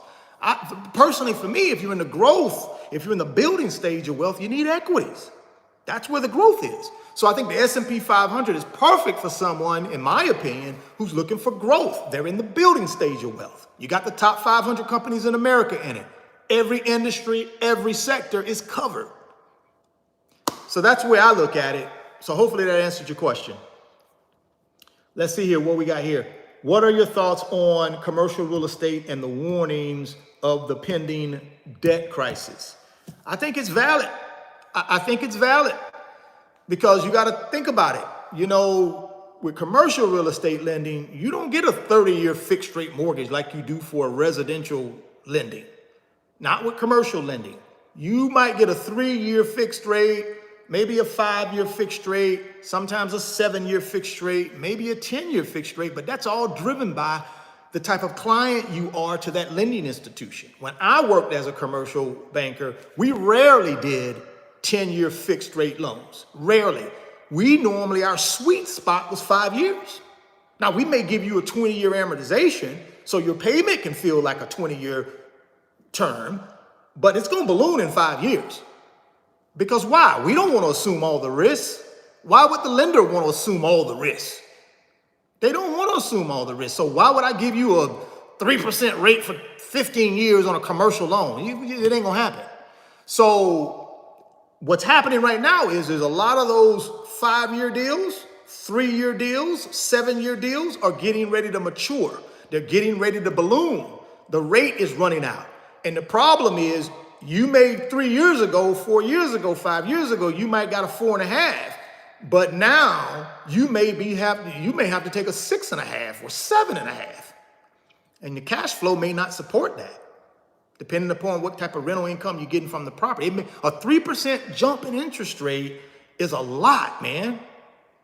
Personally, for me, if you're in the growth, if you're in the building stage of wealth, you need equities. That's where the growth is. So I think the S&P 500 is perfect for someone, in my opinion, who's looking for growth. They're in the building stage of wealth. You got the top 500 companies in America in it. Every industry, every sector is covered. So that's the way I look at it. So hopefully that answered your question. Let's see here what we got here. What are your thoughts on commercial real estate and the warnings of the pending debt crisis? I think it's valid. I think it's valid because you got to think about it. With commercial real estate lending, you don't get a 30-year fixed rate mortgage like you do for residential lending. Not with commercial lending. You might get a 3-year fixed rate, maybe a 5-year fixed rate, sometimes a 7-year fixed rate, maybe a 10-year fixed rate, but that's all driven by the type of client you are to that lending institution. When I worked as a commercial banker, we rarely did 10-year fixed rate loans. Rarely. Our sweet spot was 5 years. Now, we may give you a 20-year amortization, so your payment can feel like a 20-year term, but it's going to balloon in 5 years. Because why? We don't want to assume all the risks. Why would the lender want to assume all the risks? They don't want to assume all the risks. So why would I give you a 3% rate for 15 years on a commercial loan? It ain't going to happen. So what's happening right now is there's a lot of those 5-year deals, 3-year deals, 7-year deals are getting ready to mature. They're getting ready to balloon. The rate is running out. And the problem is You made 3 years ago, 4 years ago, 5 years ago, you might got a 4.5, but now you may have to take a 6.5 or 7.5, and your cash flow may not support that, depending upon what type of rental income you're getting from the property. A 3% jump in interest rate is a lot, man.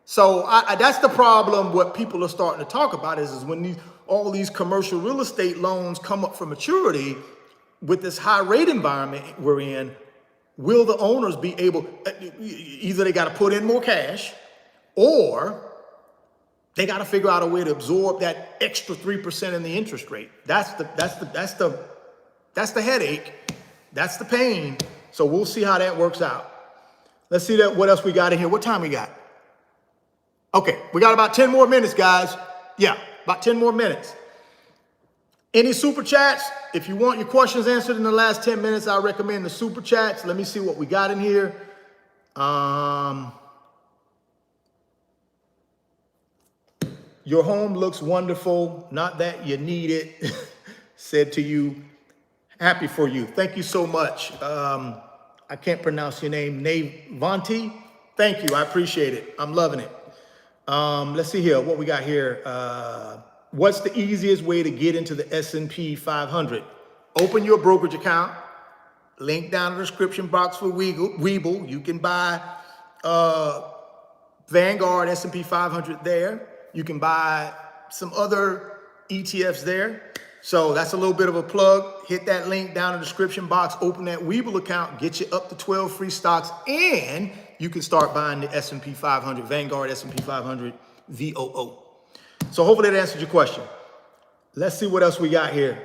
So that's the problem. What people are starting to talk about is when all these commercial real estate loans come up for maturity with this high rate environment we're in, will the owners be able, either they got to put in more cash or they got to figure out a way to absorb that extra 3% in the interest rate. That's the headache. That's the pain. So we'll see how that works out. Let's see what else we got in here. What time we got? Okay, we got about 10 more minutes, guys. Yeah, about 10 more minutes. Any super chats? If you want your questions answered in the last 10 minutes, I recommend the super chats. Let me see what we got in here. Your home looks wonderful. Not that you need it. Said to you, happy for you. Thank you so much. I can't pronounce your name. Navanti. Thank you. I appreciate it. I'm loving it. Let's see here. What we got here? What's the easiest way to get into the S&P 500? Open your brokerage account. Link down in the description box for Webull. You can buy Vanguard S&P 500 there. You can buy some other ETFs there. So that's a little bit of a plug. Hit that link down in the description box. Open that Webull account. Get you up to 12 free stocks. And you can start buying the S&P 500, Vanguard S&P 500 VOO. So hopefully that answered your question. Let's see what else we got here.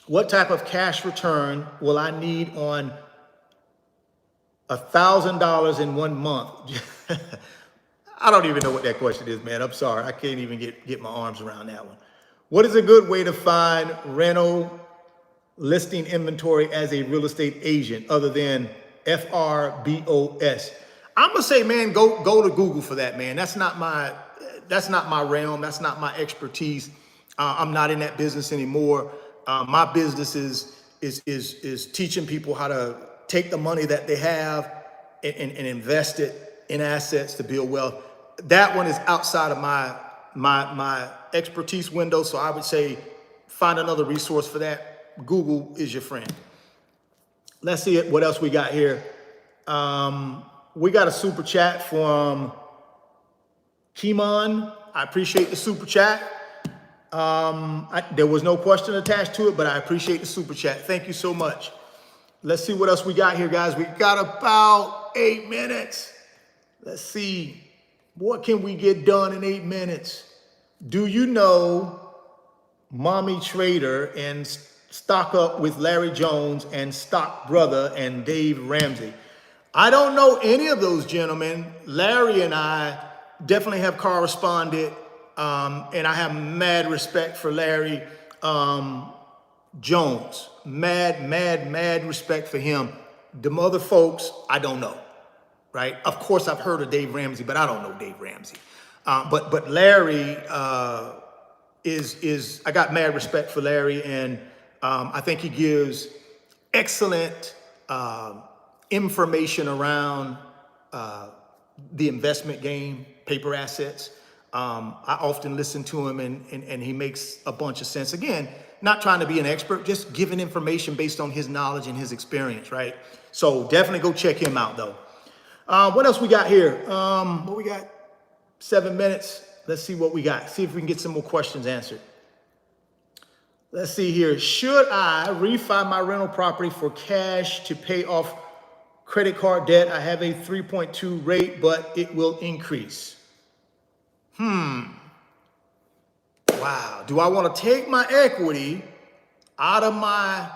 What type of cash return will I need on $1,000 in 1 month? I don't even know what that question is, man. I'm sorry. I can't even get my arms around that one. What is a good way to find rental listing inventory as a real estate agent other than FRBOS? I'm gonna say, man, go to Google for that, man. That's not my realm. That's not my expertise. I'm not in that business anymore. My business is teaching people how to take the money that they have and invest it in assets to build wealth. That one is outside of my expertise window. So I would say find another resource for that. Google is your friend. Let's see what else we got here. We got a super chat from Kimon. I appreciate the super chat. There was no question attached to it, but I appreciate the super chat. Thank you so much. Let's see what else we got here, guys. We got about 8 minutes. Let's see. What can we get done in 8 minutes? Do you know Mommy Trader and Stock Up with Larry Jones and Stock Brother and Dave Ramsey? I don't know any of those gentlemen. Larry and I definitely have corresponded, and I have mad respect for Larry Jones. Mad respect for him. The other folks, I don't know, right? Of course, I've heard of Dave Ramsey, but I don't know Dave Ramsey. But Larry is I got mad respect for Larry, and I think he gives excellent information around the investment game, paper assets. I often listen to him, and he makes a bunch of sense. Again, not trying to be an expert, just giving information based on his knowledge and his experience, right? So definitely go check him out, though. What else we got here? What we got? 7 minutes. Let's see what we got. See if we can get some more questions answered. Let's see here. Should I refi my rental property for cash to pay off credit card debt? I have a 3.2 rate, but it will increase. Wow. Do I want to take my equity out of my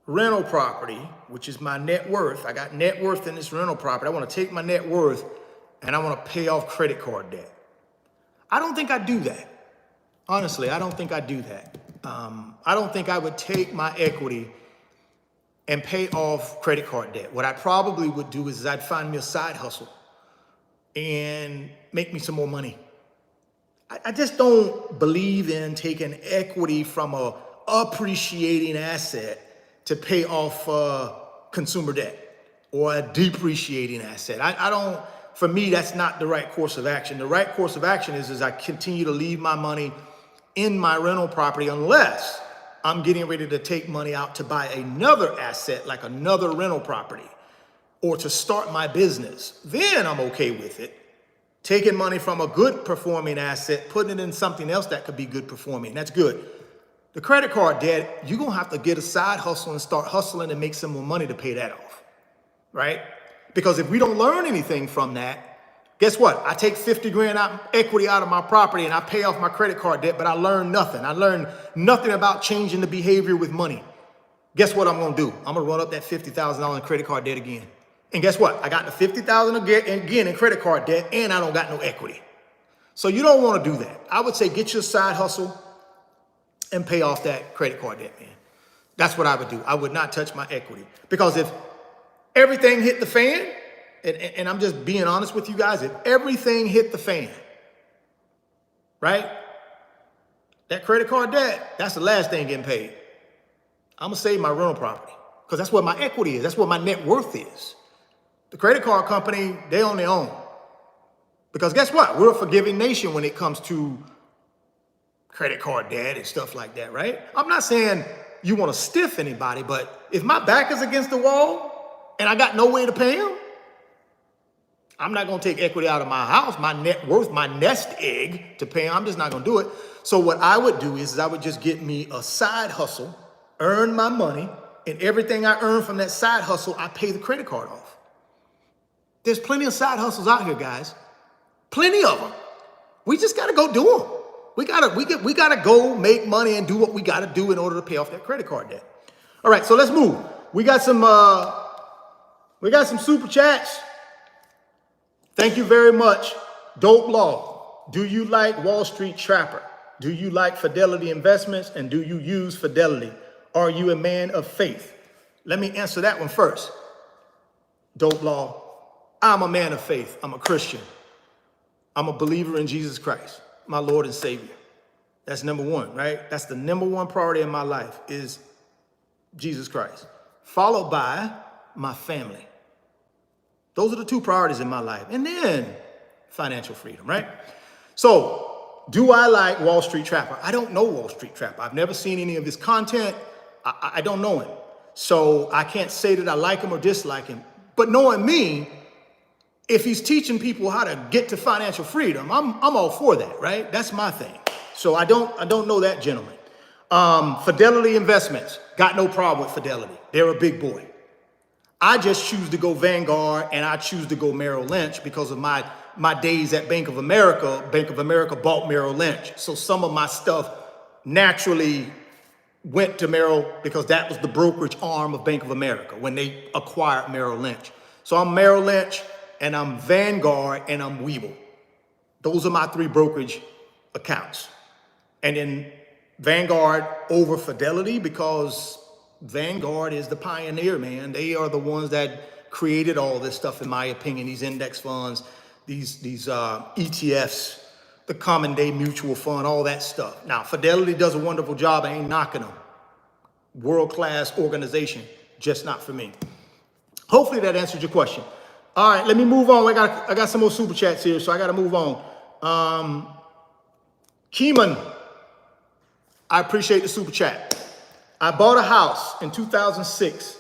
rental property, which is my net worth? I got net worth in this rental property. I want to take my net worth and I want to pay off credit card debt. I don't think I'd do that. Honestly, I don't think I'd do that. I don't think I would take my equity and pay off credit card debt. What I probably would do is I'd find me a side hustle and make me some more money. I just don't believe in taking equity from a appreciating asset to pay off consumer debt or a depreciating asset. I don't, for me, that's not the right course of action. The right course of action is I continue to leave my money in my rental property unless I'm getting ready to take money out to buy another asset, like another rental property, or to start my business. Then I'm okay with it. Taking money from a good performing asset, putting it in something else that could be good performing. That's good. The credit card debt, you're gonna have to get a side hustle and start hustling and make some more money to pay that off, right? Because if we don't learn anything from that, guess what? I take 50 grand equity out of my property and I pay off my credit card debt, but I learned nothing. I learned nothing about changing the behavior with money. Guess what I'm gonna do? I'm gonna run up that $50,000 in credit card debt again. And guess what? I got the $50,000 again in credit card debt and I don't got no equity. So you don't wanna do that. I would say get your side hustle and pay off that credit card debt, man. That's what I would do. I would not touch my equity. Because if everything hit the fan, and I'm just being honest with you guys, if everything hit the fan, right? That credit card debt, that's the last thing getting paid. I'm gonna save my rental property because that's what my equity is. That's what my net worth is. The credit card company, they on their own. Because guess what? We're a forgiving nation when it comes to credit card debt and stuff like that, right? I'm not saying you want to stiff anybody, but if my back is against the wall and I got no way to pay them, I'm not going to take equity out of my house, my net worth, my nest egg to pay them. I'm just not going to do it. So what I would do is I would just get me a side hustle, earn my money, and everything I earn from that side hustle, I pay the credit card off. There's plenty of side hustles out here, guys. Plenty of them. We just got to go do them. We gotta go make money and do what we gotta do in order to pay off that credit card debt. All right, so let's move. We got some super chats. Thank you very much. Dope Law. Do you like Wall Street Trapper? Do you like Fidelity Investments? And do you use Fidelity? Are you a man of faith? Let me answer that one first. Dope Law. I'm a man of faith. I'm a Christian. I'm a believer in Jesus Christ, my Lord and Savior. That's number one, right? That's the number one priority in my life is Jesus Christ, followed by my family. Those are the two priorities in my life. And then financial freedom, right? So do I like Wall Street Trapper? I don't know Wall Street Trapper. I've never seen any of his content. I don't know him. So I can't say that I like him or dislike him. But knowing me, if he's teaching people how to get to financial freedom, I'm all for that, right? That's my thing. So I don't know that gentleman. Fidelity Investments, got no problem with Fidelity. They're a big boy. I just choose to go Vanguard and I choose to go Merrill Lynch because of my days at Bank of America. Bank of America bought Merrill Lynch. So some of my stuff naturally went to Merrill because that was the brokerage arm of Bank of America when they acquired Merrill Lynch. So I'm Merrill Lynch, and I'm Vanguard, and I'm Webull. Those are my three brokerage accounts. And then Vanguard over Fidelity because Vanguard is the pioneer, man. They are the ones that created all this stuff, in my opinion, these index funds, these ETFs, the common day mutual fund, all that stuff. Now, Fidelity does a wonderful job. I ain't knocking them. World-class organization, just not for me. Hopefully that answered your question. All right, let me move on. I got some more super chats here, so I got to move on. Keeman, I appreciate the super chat. I bought a house in 2006.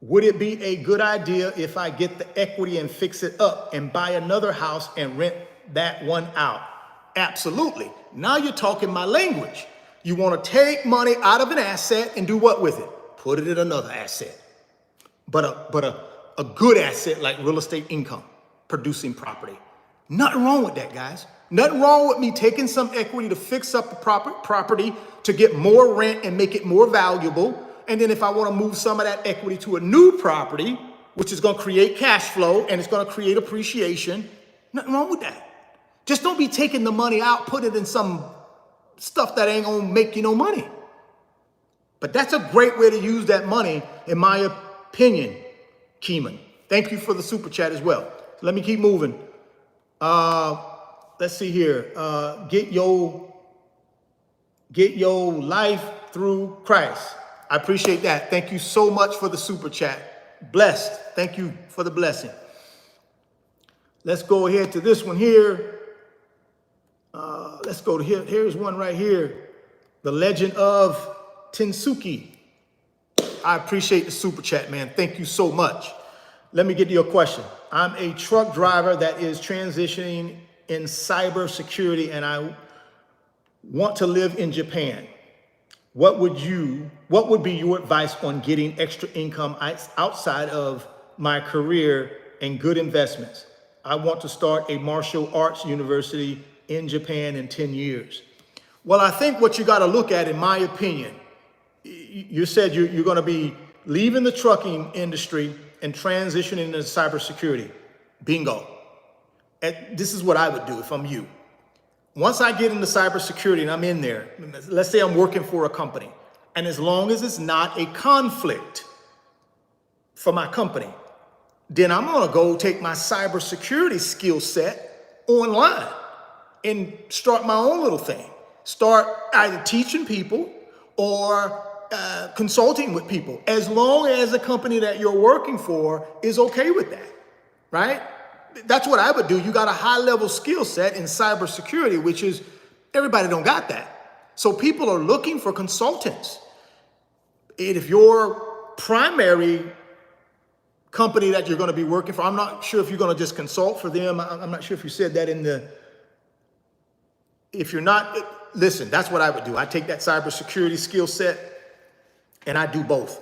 Would it be a good idea if I get the equity and fix it up and buy another house and rent that one out? Absolutely. Now you're talking my language. You want to take money out of an asset and do what with it? Put it in another asset. But a good asset like real estate income, producing property. Nothing wrong with that, guys. Nothing wrong with me taking some equity to fix up the property to get more rent and make it more valuable. And then if I want to move some of that equity to a new property, which is going to create cash flow and it's going to create appreciation, nothing wrong with that. Just don't be taking the money out, put it in some stuff that ain't going to make you no money. But that's a great way to use that money, in my opinion, Keeman. Thank you for the super chat as well. Let me keep moving. Let's see here. Get your life through Christ. I appreciate that. Thank you so much for the super chat. Blessed. Thank you for the blessing. Let's go ahead to this one here. Let's go to here. Here's one right here. The Legend of Tensuki. I appreciate the super chat, man. Thank you so much. Let me get to your question. I'm a truck driver that is transitioning in cybersecurity, and I want to live in Japan. What would be your advice on getting extra income outside of my career and good investments? I want to start a martial arts university in Japan in 10 years. Well, I think what you got to look at, in my opinion, you said you're going to be leaving the trucking industry and transitioning into cybersecurity. Bingo. And this is what I would do if I'm you. Once I get into cybersecurity and I'm in there, let's say I'm working for a company, and as long as it's not a conflict for my company, then I'm going to go take my cybersecurity skill set online and start my own little thing. Start either teaching people or consulting with people, as long as the company that you're working for is okay with that, right? That's what I would do. You got a high level skill set in cybersecurity, which is, everybody don't got that. So people are looking for consultants. And if your primary company that you're going to be working for, I'm not sure if you're going to just consult for them. I'm not sure if you said that if you're not, listen, that's what I would do. I take that cybersecurity skill set and I do both.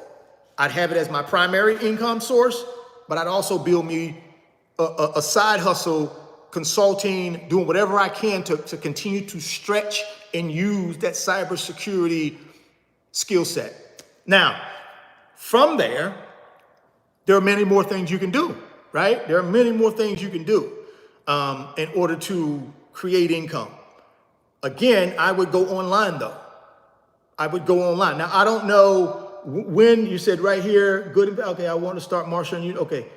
I'd have it as my primary income source, but I'd also build me a side hustle, consulting, doing whatever I can to continue to stretch and use that cybersecurity skill set. Now, from there are many more things you can do, right? There are many more things you can do in order to create income. Again, I would go online though. I would go online. Now, I don't know when you said right here, good, okay, I want to start martial arts. Okay,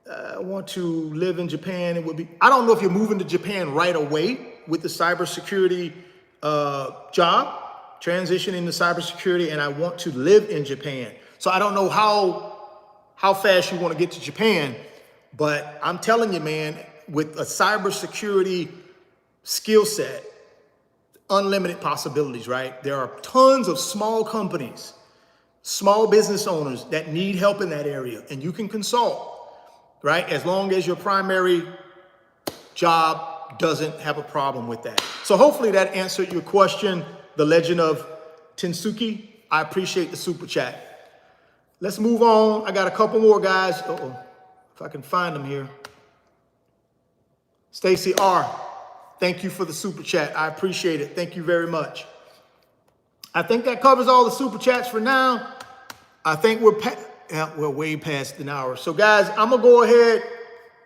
I want to live in Japan. I don't know if you're moving to Japan right away with the cybersecurity job, transitioning to cybersecurity, and I want to live in Japan. So I don't know how fast you want to get to Japan, but I'm telling you, man, with a cybersecurity skill set, unlimited possibilities, right? There are tons of small companies, small business owners that need help in that area, and you can consult, right? As long as your primary job doesn't have a problem with that. So hopefully that answered your question, the Legend of Tensuki. I appreciate the super chat. Let's move on. I got a couple more guys. If I can find them here. Stacy R. Thank you for the super chat. I appreciate it. Thank you very much. I think that covers all the super chats for now. I think we're way past an hour. So guys, I'm gonna go ahead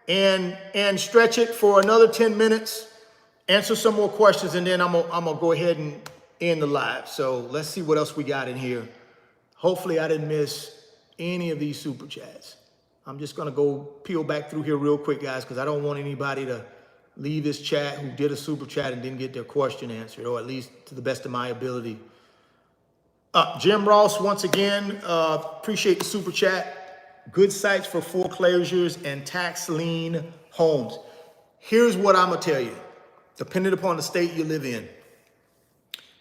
and stretch it for another 10 minutes, answer some more questions, and then I'm gonna go ahead and end the live. So let's see what else we got in here. Hopefully I didn't miss any of these super chats. I'm just gonna go peel back through here real quick, guys, because I don't want anybody to leave this chat who did a super chat and didn't get their question answered, or at least to the best of my ability. Jim Ross, once again, appreciate the super chat. Good sites for foreclosures and tax lien homes. Here's what I'm gonna tell you. Depending upon the state you live in,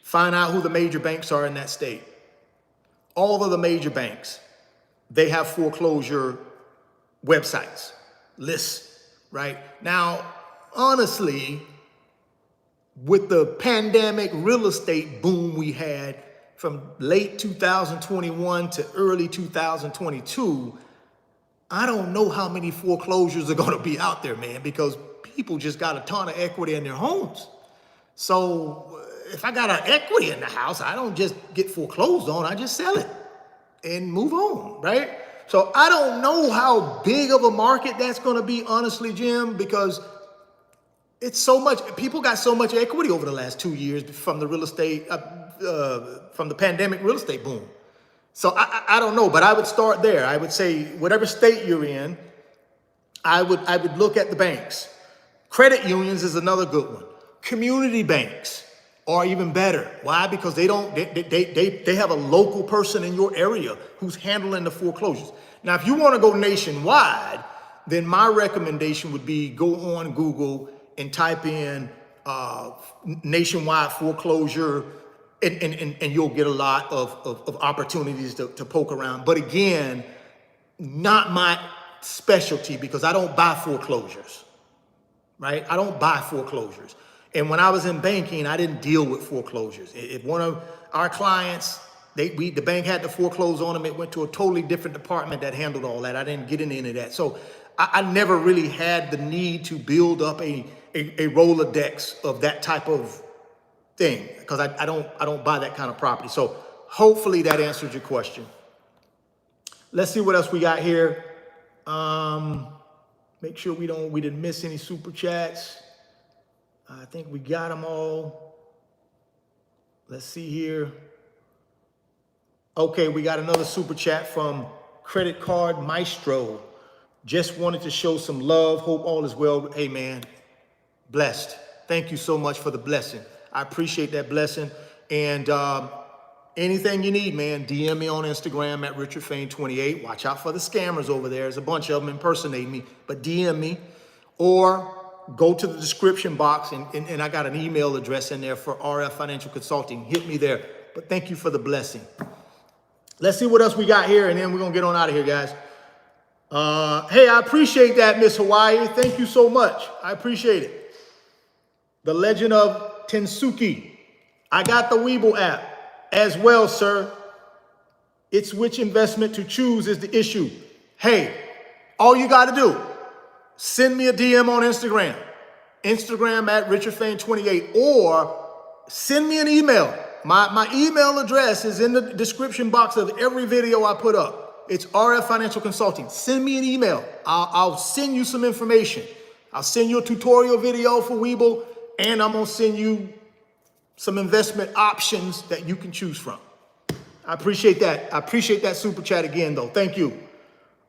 find out who the major banks are in that state. All of the major banks, they have foreclosure websites, lists, right? Now, honestly, with the pandemic real estate boom we had from late 2021 to early 2022, I don't know how many foreclosures are going to be out there, man, because people just got a ton of equity in their homes. So if I got an equity in the house, I don't just get foreclosed on, I just sell it and move on, right? So I don't know how big of a market that's going to be, honestly, Jim, because it's so much, people got so much equity over the last 2 years from the real estate, from the pandemic real estate boom. So I don't know, but I would start there. I would say whatever state you're in, I would look at the banks. Credit unions is another good one. Community banks or even better. Why? Because they have a local person in your area who's handling the foreclosures. Now, if you want to go nationwide, then my recommendation would be go on Google and type in nationwide foreclosure, and you'll get a lot of opportunities to poke around. But again, not my specialty, because I don't buy foreclosures, right? I don't buy foreclosures. And when I was in banking, I didn't deal with foreclosures. If one of our clients, the bank had to foreclose on them, it went to a totally different department that handled all that. I didn't get into any of that. So I never really had the need to build up a Rolodex of that type of thing, because I don't buy that kind of property. So hopefully that answered your question. Let's see what else we got here. Make sure we didn't miss any super chats. I think we got them all. Let's see here. Okay, we got another super chat from Credit Card Maestro. Just wanted to show some love. Hope all is well. Hey, man, blessed. Thank you so much for the blessing. I appreciate that blessing. And anything you need, man, DM me on Instagram at RichardFain28. Watch out for the scammers over there. There's a bunch of them impersonating me, but DM me, or go to the description box, and I got an email address in there for RF Financial Consulting. Hit me there. But thank you for the blessing. Let's see what else we got here, and then we're going to get on out of here, guys. Hey, I appreciate that, Miss Hawaii. Thank you so much. I appreciate it. The Legend of Tensuki. I got the Webull app as well, sir. It's which investment to choose is the issue. Hey, all you got to do, send me a DM on Instagram at RichardFain28, or send me an email. My email address is in the description box of every video I put up. It's RF Financial Consulting. Send me an email. I'll send you some information. I'll send you a tutorial video for Webull, and I'm going to send you some investment options that you can choose from. I appreciate that. I appreciate that super chat again, though. Thank you.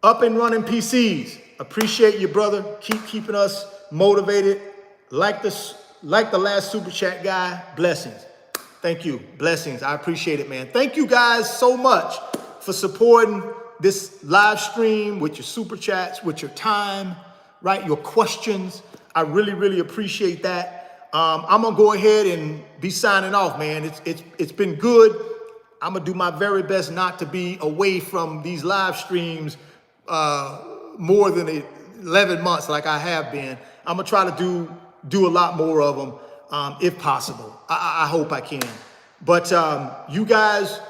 Up and running PCs. Appreciate you, brother. Keep keeping us motivated. Like the last super chat guy. Blessings. Thank you. Blessings. I appreciate it, man. Thank you guys so much for supporting this live stream with your super chats, with your time, right? Your questions. I really, really appreciate that. I'm gonna go ahead and be signing off, man. It's been good. I'm gonna do my very best not to be away from these live streams more than 11 months like I have been. I'm gonna try to do a lot more of them if possible. I hope I can. But you guys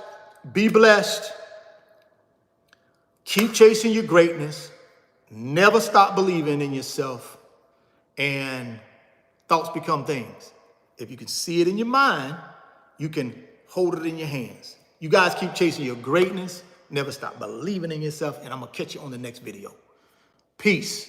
be blessed. Keep chasing your greatness. Never stop believing in yourself. And thoughts become things. If you can see it in your mind, you can hold it in your hands. You guys keep chasing your greatness. Never stop believing in yourself. And I'm going to catch you on the next video. Peace.